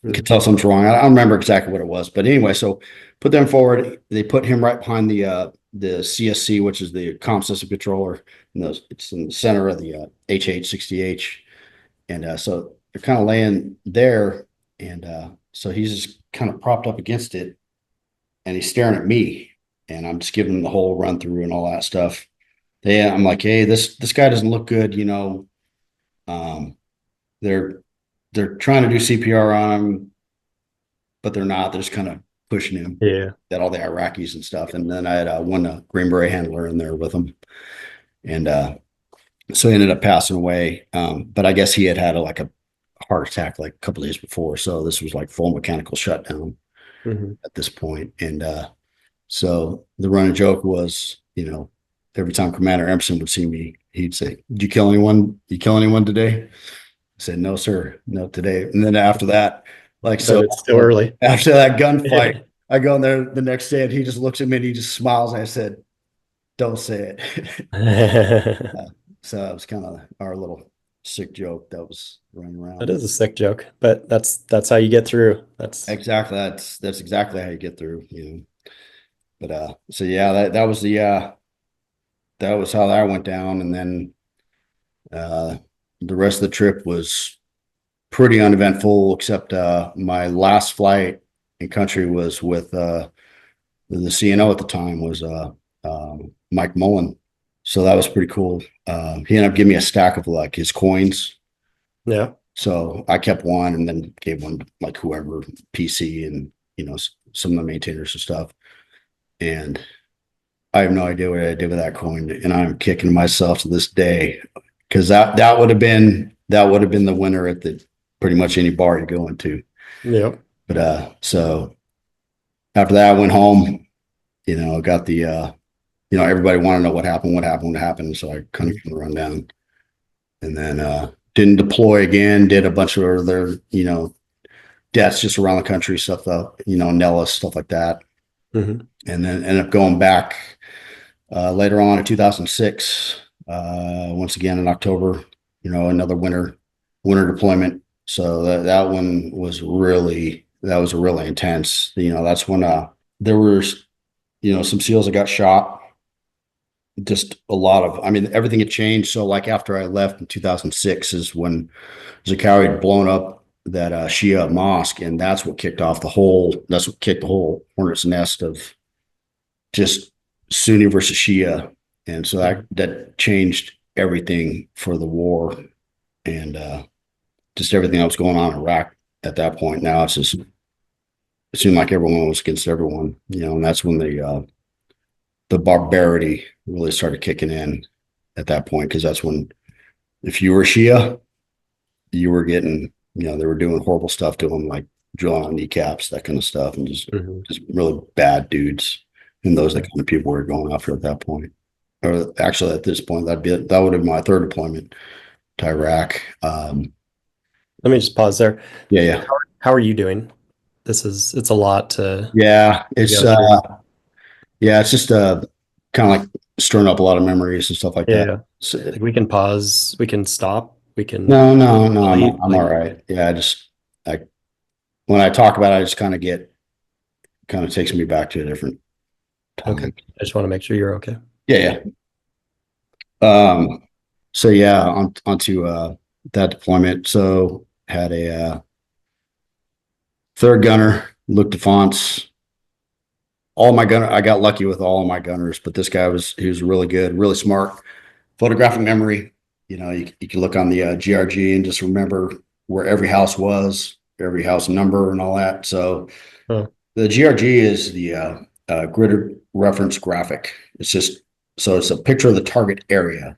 You can Mhm. tell something's wrong. I don't remember exactly what it was, but anyway, so put them forward. They put him right behind the CSC, which is the comm system controller. And it's in the center of the HH60H, and so they're kind of laying there, and so he's just kind of propped up against it, and he's staring at me, and I'm just giving him the whole run through and all that stuff. Yeah, I'm like, hey, this guy doesn't look good, Um, they're trying to do CPR on him, but they're not. They're just kind of pushing him. Yeah. Had all the Iraqis and stuff. And then I had one Green Beret handler in there with him. And so he ended up passing away. But I guess he had like a heart attack like a couple of days before. So this was like full mechanical shutdown at this point. And so the running joke was, every time Commander Emerson would see me, he'd say, "Did you kill anyone? You kill anyone today?" I said, "No, sir, no today." And then after that, like, so It's still early. after that gunfight, I go in there the next day and he just looks at me and he just smiles. And I said, "Don't say it." So it was kind of our little sick joke that was running around. That is a sick joke, but that's how you get through. That's Exactly. That's exactly how you get through, But so yeah, that was that was how that went down. And then the rest of the trip was pretty uneventful, except my last flight in country was with the CNO at the time was Mike Mullen. So that was pretty cool. He ended up giving me a stack of like his coins. yeah. So I kept one and then gave one to like whoever, PC and some of the maintainers and stuff. And I have no idea what I did with that coin, and I'm kicking myself to this day because that would have been the winner at the pretty much any bar you go into. Yeah. But so after that, I went home. Got the everybody wanted to know what happened. So I kind of gave the rundown, and then didn't deploy again. Did a bunch of other deaths just around the country stuff, Nellis stuff like that, Mm-hmm. and then ended up going back. Later on in 2006, once again in October, another winter deployment. So that one was really intense. That's when there were some SEALs that got shot. Just a lot of, everything had changed. So like after I left in 2006 is when Zakaria had blown up that Shia mosque, and that's what kicked the whole hornet's nest of just Sunni versus Shia. And so that changed everything for the war and just everything that was going on in Iraq at that point. Now it seemed like everyone was against everyone, and that's when the barbarity really started kicking in at that point, because that's when if you were Shia, you were getting, they were doing horrible stuff to them, like drilling on kneecaps, that kind of stuff, and just really bad dudes. And those are the kind of people we're going after at that point. Or actually, at this point, that would have been my third deployment to Iraq. Let me just pause there. Yeah. How are you doing? It's a lot to. Yeah, it's just kind of like stirring up a lot of memories and stuff like that. So, Like we can pause, we can stop, we can. No, I'm all right. Yeah, when I talk about it, I just kind of takes me back to a different time. Okay. I just want to make sure you're okay. Yeah. So yeah, onto that deployment. So had a third gunner, Luc Defense. I got lucky with all of my gunners, but this guy he was really good, really smart, photographic memory. You can look on the GRG and just remember where every house was, every house number and all that. So the GRG is the gridded reference graphic. It's a picture of the target area.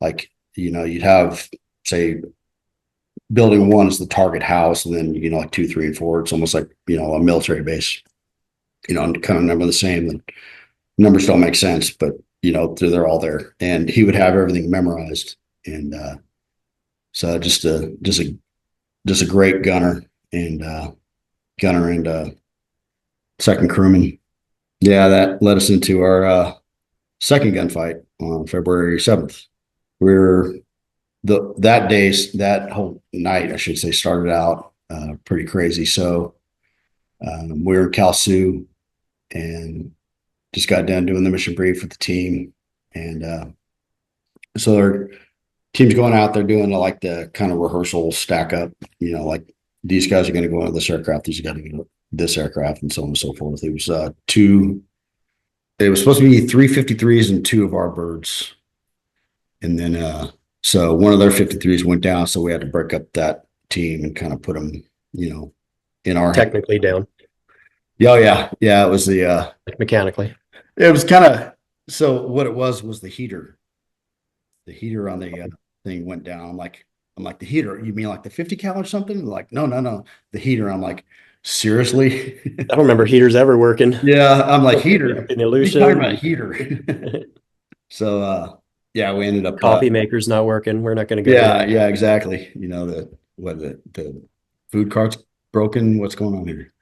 Like, you'd have, say, building 1 is the target house, and then, like 2, 3, and 4, it's almost like, a military base. Kind of number the same. The numbers don't make sense, but they're all there. And he would have everything memorized. And so just a great gunner and second crewman. Yeah, that led us into our second gunfight on February 7th. That whole night, I should say, started out pretty crazy. So we were in Kalsu and just got done doing the mission brief with the team. And so our team's going out there doing like the kind of rehearsal stack up, like these guys are going to go into this aircraft, these guys are going to go this aircraft, and so on and so forth. It was supposed to be 3 53s and 2 of our birds. And then so one of their 53s went down, so we had to break up that team and kind of put them, in our technically down. Oh yeah, yeah. It was like mechanically? it was kind of so what it was the heater. The heater on the thing went down. I'm like the heater. You mean like the 50 cal or something? Like no, no, no. The heater. I'm like seriously. I don't remember heaters ever working. Yeah, I'm like Yeah, heater. in What are you talking illusion. about heater? So yeah, we ended up Coffee maker's not working. We're not going to go yeah, there. yeah, exactly. You know, the food cart's broken. What's going on here?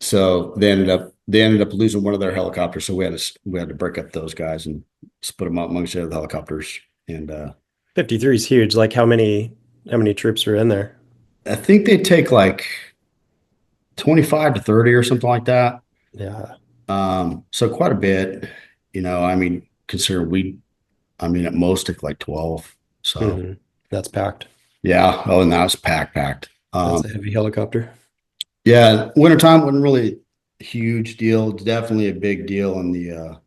So they ended up losing one of their helicopters. So we had to break up those guys and split them up amongst the other helicopters. And 53 is huge. Like how many troops are in there? I think they take like 25 to 30 or something like that. Yeah. So quite a bit, you know, I mean, consider I mean, at most take like 12. So hmm That's packed. yeah. Oh, and that was packed. That's a heavy helicopter. Yeah, wintertime wasn't really a huge deal. Definitely a big deal in the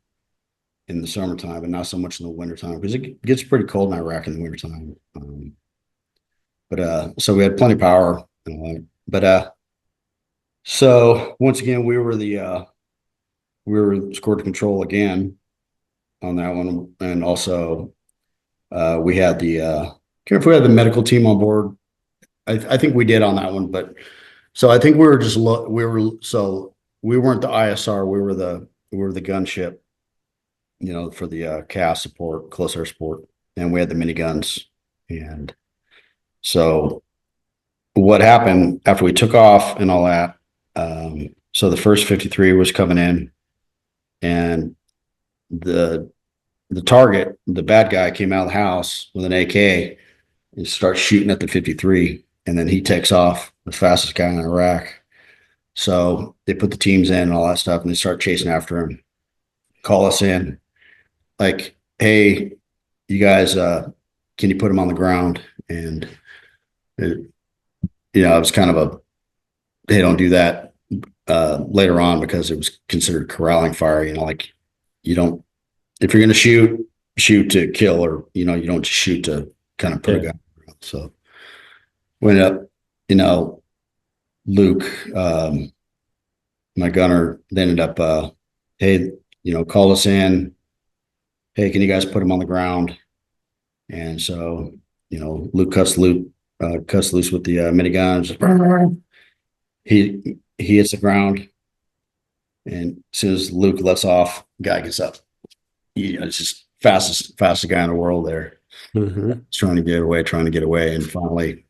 summertime, but not so much in the wintertime because it gets pretty cold in Iraq in the wintertime. But so we had plenty of power and all that. But so once again we were scored to control again on that one. And also we had care if we had the medical team on board. I think we did on that one, but so I think we were just we were so we weren't the ISR, we were the gunship, you know, for the CAS support, close air support, and we had the miniguns. And so what happened after we took off and all that? So the first 53 was coming in, and the the target, the bad guy, came out of the house with an AK and starts shooting at the 53, and then he takes off, the fastest guy in Iraq. So they put the teams in and all that stuff, and they start chasing after him. Call us in, like, hey, you guys, can you put him on the ground? And it, you know, it was kind of a they don't do that later on because it was considered corralling fire. You know, like you don't if you're going to shoot to kill, or you know, you don't just shoot to kind of put a Yeah. gun. So went up, you know, Luke, my gunner, they ended up, hey, you know, call us in. Hey, can you guys put him on the ground? And so, you know, Luke cuts loose with the minigun. He hits the ground, and as soon as Luke lets off, guy gets up. It's just fastest guy in the world there. hmm He's trying to get away, and finally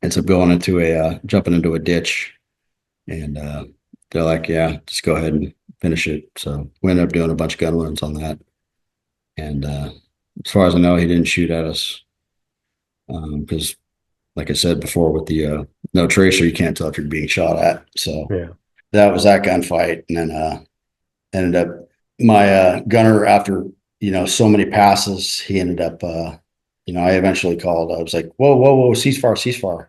ends up going into jumping into a ditch. And they're like, yeah, just go ahead and finish it. So we ended up doing a bunch of gun runs on that. And as far as I know, he didn't shoot at us because, like I said before, with the no tracer, you can't tell if you're being shot at. So Yeah. that was that gunfight. And then ended up my gunner, after, you know, so many passes, he ended up, you know, I eventually called. I was like, whoa, whoa, whoa, ceasefire, ceasefire.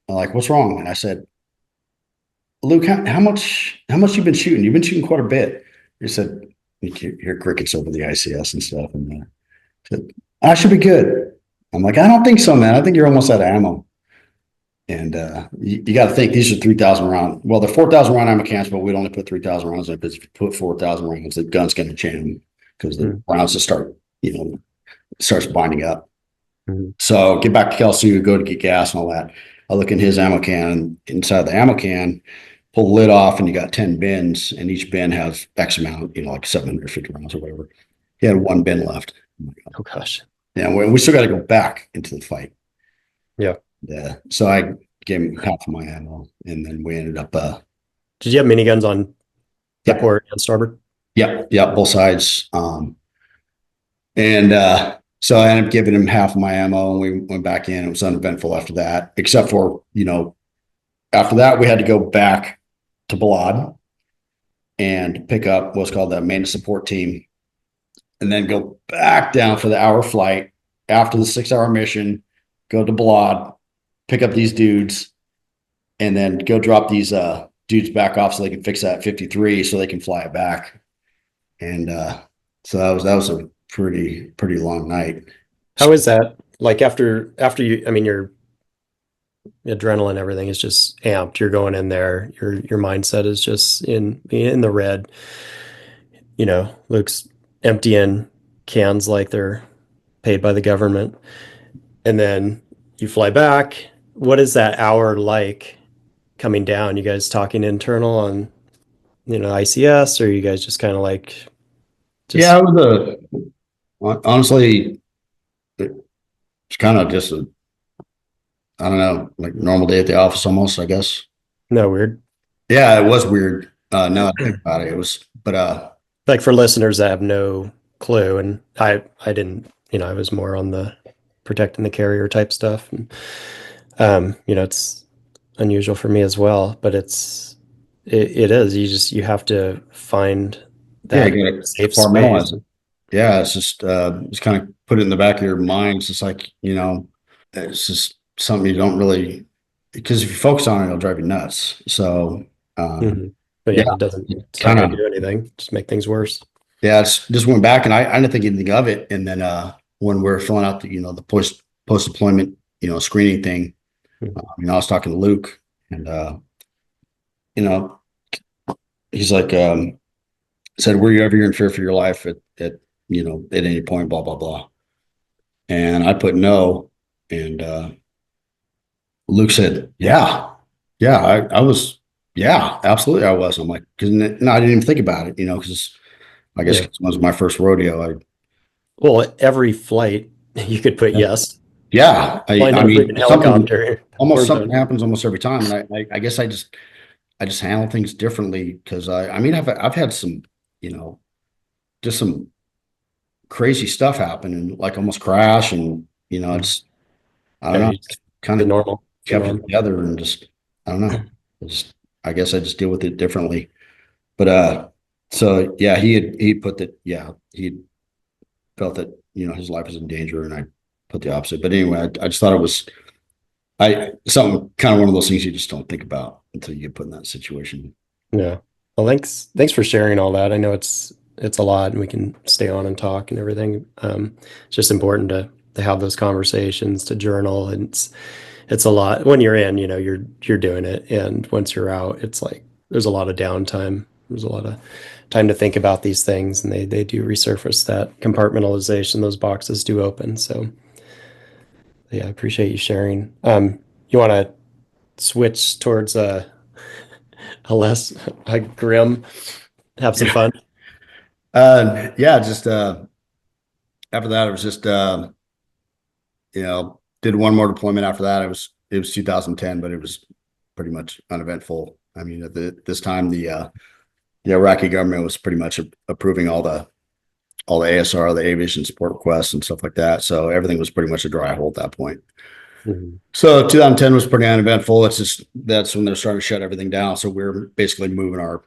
I'm like, what's wrong? And I said, Luke, how much you been shooting? You've been shooting quite a bit. He said, you hear crickets over the ICS and stuff. And said, I should be good. I'm like, I don't think so, man. I think you're almost out of ammo. And you got to think these are 3,000 round. Well, they're 4,000 round ammo cans, but we'd only put 3,000 rounds in. Because if you put 4,000 rounds, the gun's going to jam because the rounds just start, you know, starts binding up. Mm-hmm. So get back to Kelsey, go to get gas and all that. I look in his ammo can. Inside the ammo can, pull the lid off, and you got 10 bins, and each bin has X amount, you know, like 750 rounds or whatever. He had one bin left. Oh gosh. Yeah, we still got to go back into the fight. Yeah. Yeah. So I gave him half of my ammo, and then we ended up Did you have miniguns on yeah, port and starboard? yeah, both sides. And so I ended up giving him half of my ammo, and we went back in. It was uneventful after that, except for, you know, after that we had to go back to Balad and pick up what's called the maintenance support team, and then go back down for the hour flight after the 6 hour mission, go to Balad, pick up these dudes, and then go drop these dudes back off so they can fix that 53 so they can fly it back. And so that was a pretty long night. How is that? Like after you, I mean, adrenaline, everything is just amped. You're going in there. Your mindset is just in the red. Luke's emptying cans like they're paid by the government. And then you fly back. What is that hour like coming down? You guys talking internal on, ICS, or you guys just kind of like Yeah, just it was honestly, it's kind of just a, I don't know, like normal day at the office almost, I guess. no weird? Yeah, it was weird. Now that I think about it, it was, but Like for listeners that have no clue, and I didn't, I was more on the protecting the carrier type stuff. And it's unusual for me as well, but it is. You have to find yeah, that you gotta safe space. compartmentalize it. Yeah, it's just kind of put it in the back of your mind. It's just like, it's just something you don't really, because if you focus on it, it'll drive you nuts. So, Mhm. But yeah, yeah, it doesn't. it It's not kind going to of, do anything. Just make things worse. yeah, it's just went back and I didn't think anything of it. And then, when we're filling out the post deployment, screening thing, Mhm. I was talking to Luke and, you know, he's like, said, were you ever in fear for your life at any point, blah, blah, blah. And I put no. And Luke said, yeah, yeah, I was, yeah, absolutely. I was. I'm like, cause no, I didn't even think about it, cause I guess Yeah. 'cause it was my first rodeo. Well, every flight you could put yes. Yeah, Flying I in a mean, freaking helicopter, almost something horizontal. happens almost every time. And I guess I just handle things differently because I mean, I've had some, you know, just some crazy stuff happen and like almost crash and, Mhm. it's, I don't Yeah, know, it's kind the of normal. It's the kept it norm. together and just, I don't know. I guess I just deal with it differently. But so yeah, he put that, yeah, he felt that, his life was in danger and I put the opposite. But anyway, I just thought it was something kind of one of those things you just don't think about until you get put in that situation. Yeah. Well, thanks for sharing all that. I know it's a lot, and we can stay on and talk and everything. It's just important to have those conversations, to journal, and it's a lot. When you're in, you're doing it, and once you're out, it's like there's a lot of downtime. There's a lot of time to think about these things, and they do resurface. That compartmentalization, those boxes do open. So yeah, I appreciate you sharing. You want to switch towards a less grim, have some Yeah. fun. Yeah, just after that it was just did one more deployment after that. It was 2010, but it was pretty much uneventful. I mean, this time the Iraqi government was pretty much approving all the ASR, the aviation support requests and stuff like that. So everything was pretty much a dry hole at that point. Mhm. So 2010 was pretty uneventful. It's just that's when they're starting to shut everything down. So we're basically moving our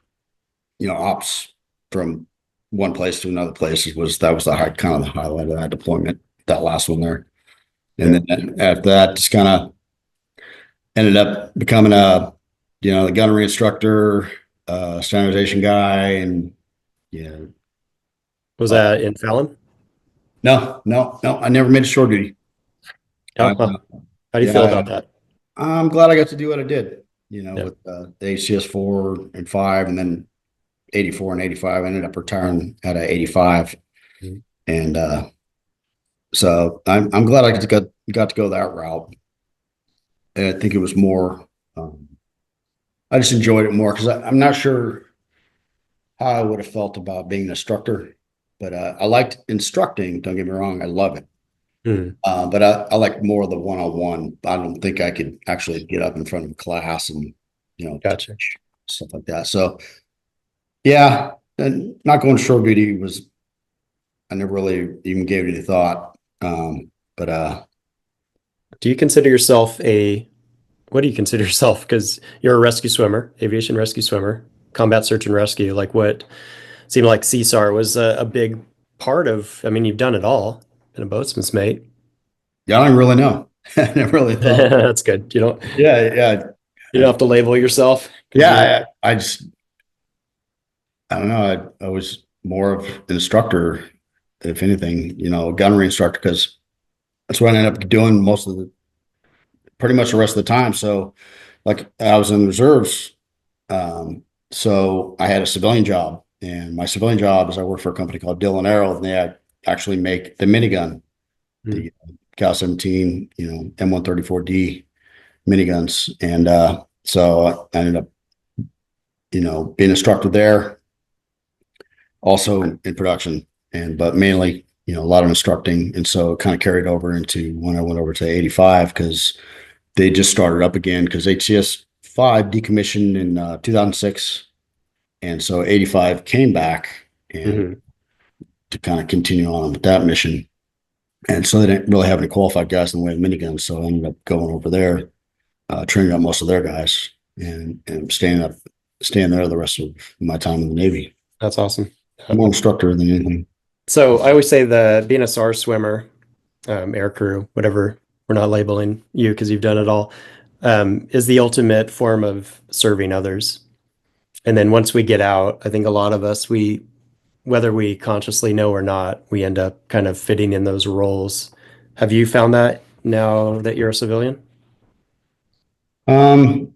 ops from one place to another place. That was the kind of the highlight of that deployment, that last one there. And Yeah. then after that, just kind of ended up becoming the gunnery instructor, standardization guy, and yeah. Was Uh, that in Fallon? no, no, no, I never made a shore duty. Oh, I, huh. How do you feel yeah, about that? I'm glad I got to do what I did. Yeah. With the ACS 4 and 5, and then 84 and 85. I ended up retiring at a 85, Mhm. and so I'm glad I got to go that route. And I think it was more. I just enjoyed it more because I'm not sure how I would have felt about being an instructor, but I liked instructing. Don't get me wrong, I love it. Mhm. But I like more of the one-on-one. I don't think I could actually get up in front of a class and Gotcha. teach stuff like that. So yeah, and not going shore duty was I never really even gave it any thought. But Do you consider yourself what do you consider yourself? Because you're a rescue swimmer, aviation rescue swimmer, combat search and rescue. Like what seemed like CSAR was a big part of, I mean, you've done it all. Been a boatsman's mate. yeah, I don't really know. I never really thought. That's good. Yeah, yeah, You don't have to label yourself because you're yeah. I don't know. I was more of an instructor, if anything, gunnery instructor, because that's what I ended up doing most of the pretty much the rest of the time. So like I was in the reserves. So I had a civilian job, and my civilian job is I work for a company called Dillon Arrow, and actually make the minigun, Mm. the Cal 17, M134D miniguns. And so I ended up, being instructor there, also in production, but mainly, a lot of instructing. And so it kind of carried over into when I went over to 85, because they just started up again, because HCS 5 decommissioned in 2006. And so 85 came back and Mhm. to kind of continue on with that mission. And so they didn't really have any qualified guys in the way of miniguns. So I ended up going over there, training up most of their guys, and staying there the rest of my time in the Navy. That's awesome. More instructor than anything. So I always say the being a SAR swimmer, air crew, whatever, we're not labeling you because you've done it all, is the ultimate form of serving others. And then once we get out, I think a lot of us, whether we consciously know or not, we end up kind of fitting in those roles. Have you found that now that you're a civilian? Um,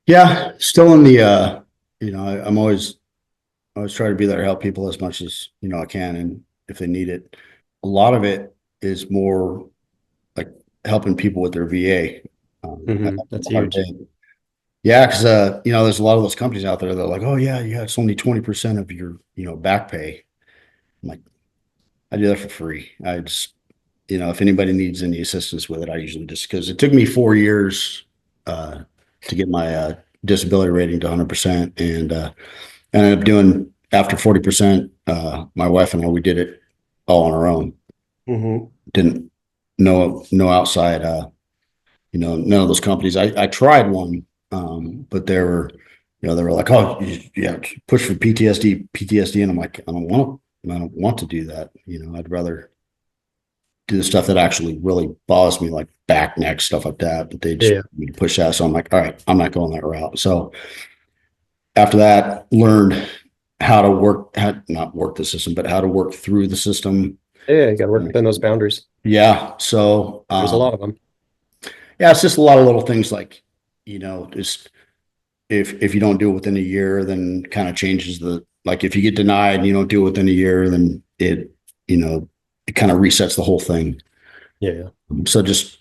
yeah, still in the, I'm always try to be there to help people as much as, I can. And if they need it, a lot of it is more like helping people with their VA. I have That's a hard huge. day. Yeah, because there's a lot of those companies out there that are like, oh yeah, it's only 20% of your, back pay. I'm like, I do that for free. I just, if anybody needs any assistance with it, I usually just, because it took me 4 years to get my disability rating to 100%, and I ended up doing after 40%. My wife and I, we did it all on our own. Hmm. Didn't no outside. None of those companies. I tried one, but they were like, oh, yeah, push for PTSD, and I'm like, I don't want to do that. I'd rather do the stuff that actually really bothers me, like back, neck, stuff like that. But they just Yeah. want me to push that, so I'm like, all right, I'm not going that route. So after that, learned how to not work the system, but how to work through the system. Yeah, you got to work within those boundaries. Yeah. So, There's a lot of them. yeah, it's just a lot of little things like, just if you don't do it within a year, then kind of changes like if you get denied and you don't do it within a year, then it kind of resets the whole thing. Yeah. So just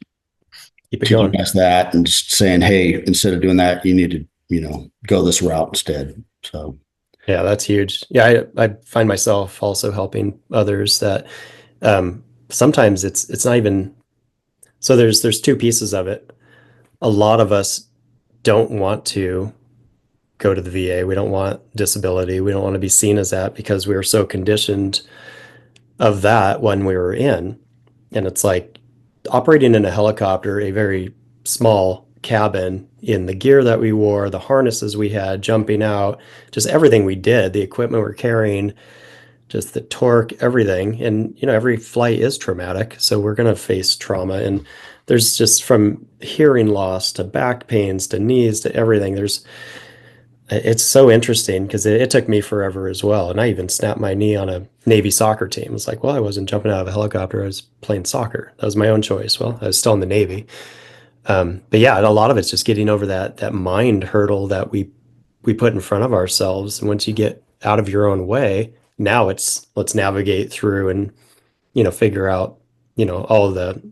Keep it teaching going. guys that and just saying, hey, instead of doing that, you need to, go this route instead. So Yeah, that's huge. Yeah, I find myself also helping others that sometimes it's not even so there's two pieces of it. A lot of us don't want to go to the VA. We don't want disability. We don't want to be seen as that because we were so conditioned of that when we were in. And it's like operating in a helicopter, a very small cabin, in the gear that we wore, the harnesses we had, jumping out, just everything we did, the equipment we're carrying, just the torque, everything. And, every flight is traumatic. So we're going to face trauma. And there's just from hearing loss to back pains to knees to everything. It's so interesting because it took me forever as well. And I even snapped my knee on a Navy soccer team. It's like, well, I wasn't jumping out of a helicopter. I was playing soccer. That was my own choice. Well, I was still in the Navy. But yeah, a lot of it's just getting over that mind hurdle that we put in front of ourselves. And once you get out of your own way, now it's let's navigate through and figure out all of the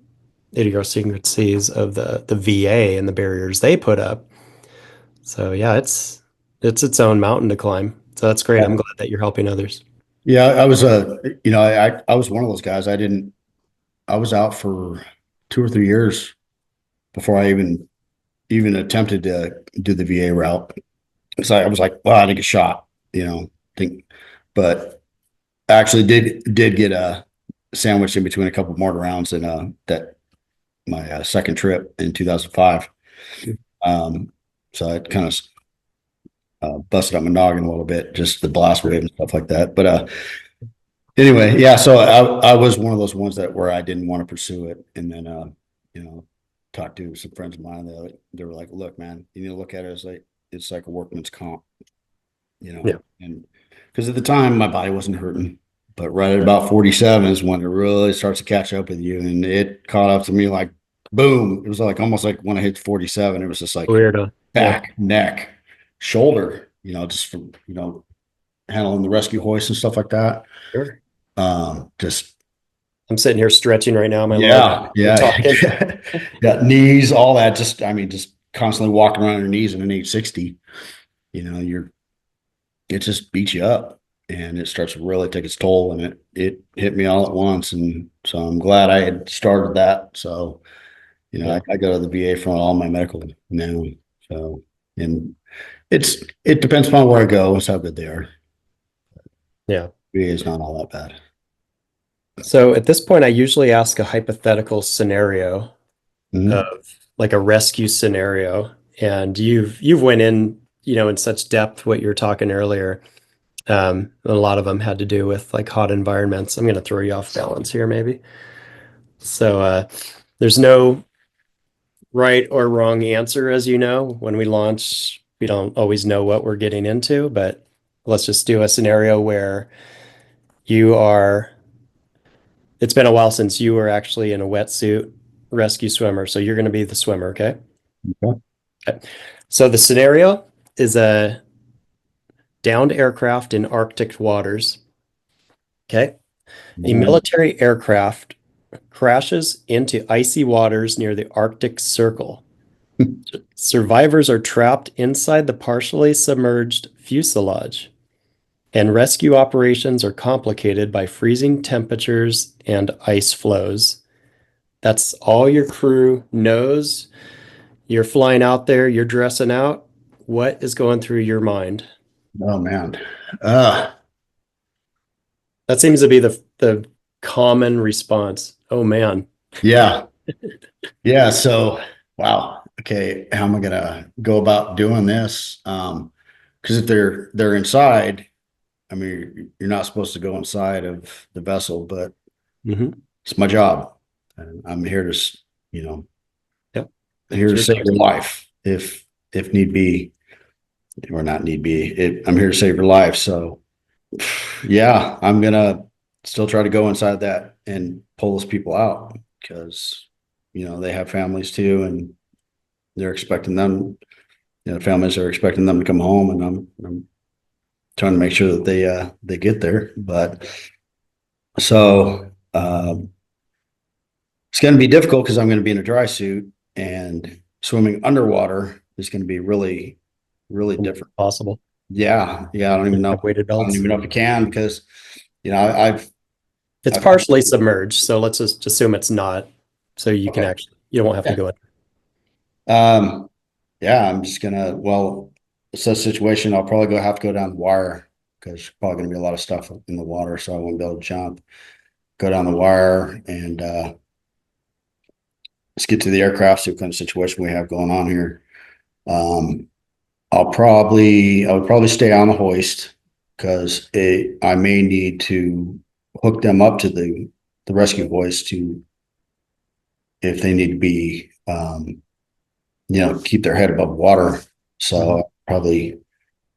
idiosyncrasies of the VA and the barriers they put up. So yeah, it's its own mountain to climb. So that's great. I'm glad that you're helping others. yeah, I was I was one of those guys. I was out for 2 or 3 years before I even attempted to do the VA route. So I was like, well, I didn't get shot, think, but I actually did get a sandwich in between a couple of mortar rounds in that my second trip in 2005. So I kind of busted up my noggin a little bit, just the blast wave and stuff like that. But anyway, yeah. So I was one of those ones where I didn't want to pursue it, and then talked to some friends of mine that they were like, "Look, man, you need to look at it as like it's like a workman's comp, Yeah. and because at the time my body wasn't hurting, but right at about 47 is when it really starts to catch up with you, and it caught up to me like boom. It was like almost like when I hit 47, it was just like Weirdo. Yeah. back, neck, shoulder, just from, handling the rescue hoist and stuff like that. Sure. Just I'm sitting here stretching right now. My legs yeah, are yeah, talking. yeah, knees, all that. Just I mean, just constantly walking around your knees in an 860. You're it just beats you up, and it starts to really take its toll. And it hit me all at once, and so I'm glad I had started that. So Yeah. I go to the VA for all my medical now. So and it depends upon where I go and how good they are. Yeah. VA is not all that bad. So at this point, I usually ask a hypothetical scenario of Mhm. like a rescue scenario. And you've went in, in such depth what you were talking earlier. A lot of them had to do with like hot environments. I'm going to throw you off balance here, maybe. So there's no right or wrong answer, as you know. When we launch, we don't always know what we're getting into, but let's just do a scenario where you are, it's been a while since you were actually in a wetsuit rescue swimmer. So you're going to be the swimmer, okay? Okay. Okay. So the scenario is a downed aircraft in Arctic waters. Okay. A All military aircraft crashes into icy waters near the Arctic Circle. right. Survivors are trapped inside the partially submerged fuselage, and rescue operations are complicated by freezing temperatures and ice flows. That's all your crew knows. You're flying out there, you're dressing out. What is going through your mind? Oh man. Uh That seems to be the common response. Oh man. yeah. Yeah. So wow. Okay. How am I gonna go about doing this? Because if they're inside, I mean, you're not supposed to go inside of the vessel, but Mm-hmm. it's my job. And I'm here to, you know, Yep. here It's to your save your duty. life if need be, or not need be. I'm here to save your life. So yeah, I'm gonna still try to go inside that and pull those people out because they have families too, and they're expecting them. Families are expecting them to come home, and I'm trying to make sure that they get there. But so it's going to be difficult because I'm going to be in a dry suit, and swimming underwater is going to be really, really different. Possible. Yeah, yeah. I don't even know. Have weighted I don't belts. even know if you can because I've It's I've partially submerged, so let's just assume it's not. So you can okay. actually, you don't have to Yeah. go in. Yeah, I'm just gonna, well, it's a situation, I'll probably have to go down the wire because there's probably gonna be a lot of stuff in the water, so I won't be able to jump. Go down the wire and let's get to the aircraft, see what kind of situation we have going on here. Um, I would probably stay on the hoist because I may need to hook them up to the rescue hoist to if they need to be keep their head above water. So Mhm. I'll probably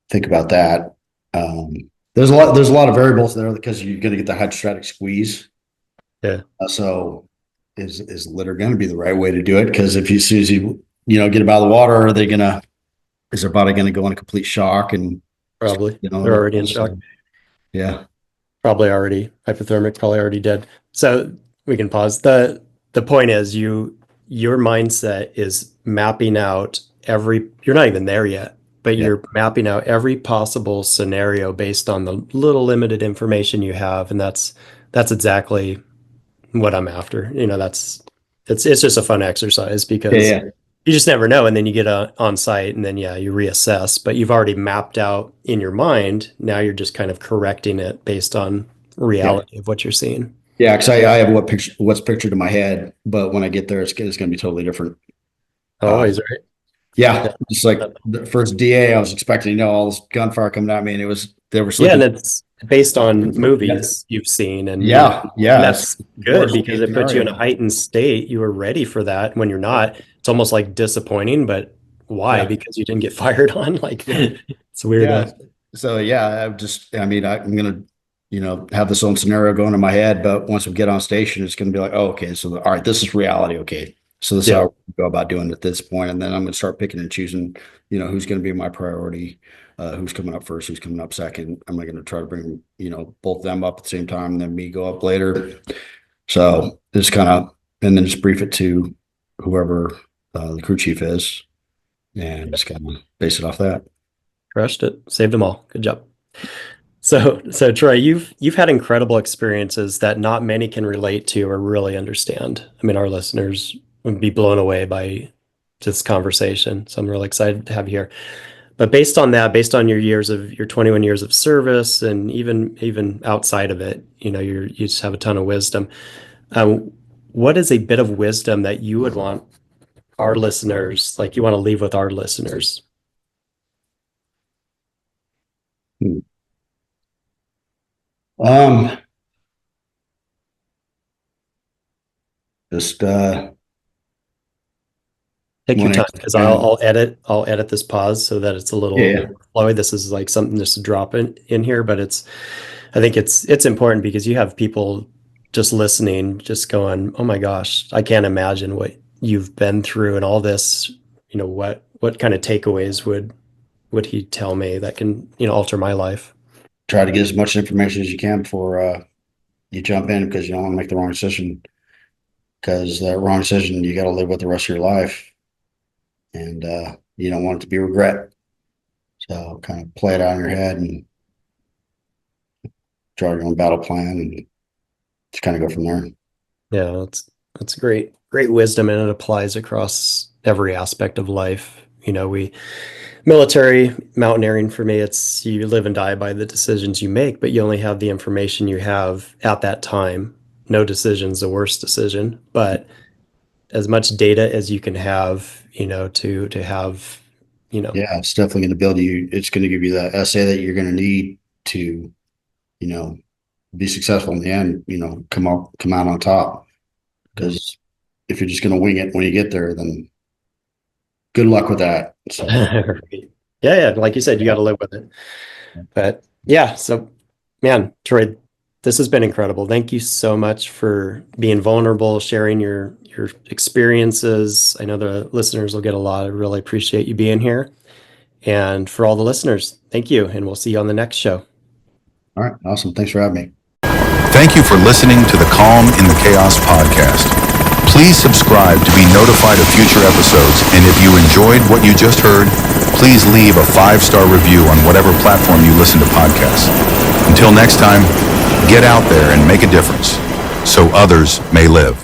think about that. There's a lot of variables there because you're going to get the hydrostatic squeeze. Yeah, So is litter going to be the right way to do it? Because if you as soon as get them out of the water, is their body going to go in a complete shock and probably. They're already in shock. so, yeah. Probably already hypothermic, probably already dead. So we can pause. The point is your mindset is mapping out you're not even there yet, but Yeah. you're mapping out every possible scenario based on the little limited information you have. And that's exactly what I'm after. It's just a fun exercise Yeah. because Yeah. you just never know. And then you get on site and then, yeah, you reassess, but you've already mapped out in your mind. Now you're just kind of correcting it based on Yeah. reality of what you're seeing. Yeah. Because I have what's pictured in my head, but when I get there, it's going to be totally different. Uh, Always, right? yeah. Yeah. Just like the first DA, I was expecting, all this gunfire coming at me, and they were Yeah, and sleeping. it's based on Yeah. movies you've seen, and Yeah. and Yeah. It's that's good worst because case it puts you in a scenario. heightened state. You were ready for that. When you're not, it's almost like disappointing, but why? Yeah. Because you didn't get fired on. Like Yeah. it's weird. Yeah. So yeah, I mean, I'm gonna, have this own scenario going in my head, but once we get on station, it's gonna be like, oh, okay, so all right, this is reality. Okay. So this is Yeah. how we go about doing it at this point. And then I'm going to start picking and choosing, who's going to be my priority, who's coming up first, who's coming up second. I'm going to try to bring, both them up at the same time and then me go up later. So just kind of, and then just brief it to whoever the crew chief is and just kind of base it off that. Crushed it. Saved them all. Good job. So Troy, you've had incredible experiences that not many can relate to or really understand. I mean, our listeners would be blown away by this conversation. So I'm really excited to have you here. But based on that, based on your 21 years of service, and even outside of it, you just have a ton of wisdom. What is a bit of wisdom that you would want our listeners, like you want to leave with our listeners? Um, just Take your when time, it, because I'll edit this pause so that it's a little yeah, flowy. This is like something just to drop in here, but I think it's important because you have people just listening, just going, "Oh my gosh, I can't imagine what you've been through and all this." What kind of takeaways would he tell me that can, alter my life? try to get as much information as you can before you jump in because you don't want to make the wrong decision. Because that wrong decision you got to live with the rest of your life, and you don't want it to be regret. So kind of play it out in your head and draw your own battle plan and just kind of go from there. Yeah, that's great wisdom, and it applies across every aspect of life. We military mountaineering, for me, it's you live and die by the decisions you make, but you only have the information you have at that time. No decision's the worst decision, but as much data as you can have, to have, Yeah, it's definitely going to build you. It's going to give you that essay that you're going to need to, you know, be successful in the end. Come out on top. Because if you're just going to wing it when you get there, then good luck with that. So yeah, like you said, you got to live with it. But yeah, so man, Troy, this has been incredible. Thank you so much for being vulnerable, sharing your experiences. I know the listeners will get a lot. I really appreciate you being here. And for all the listeners, thank you. And we'll see you on the next show. all right, awesome. Thanks for having me. Thank you for listening to the Calm in the Chaos podcast. Please subscribe to be notified of future episodes, and if you enjoyed what you just heard, please leave a 5-star review on whatever platform you listen to podcasts. Until next time, get out there and make a difference so others may live.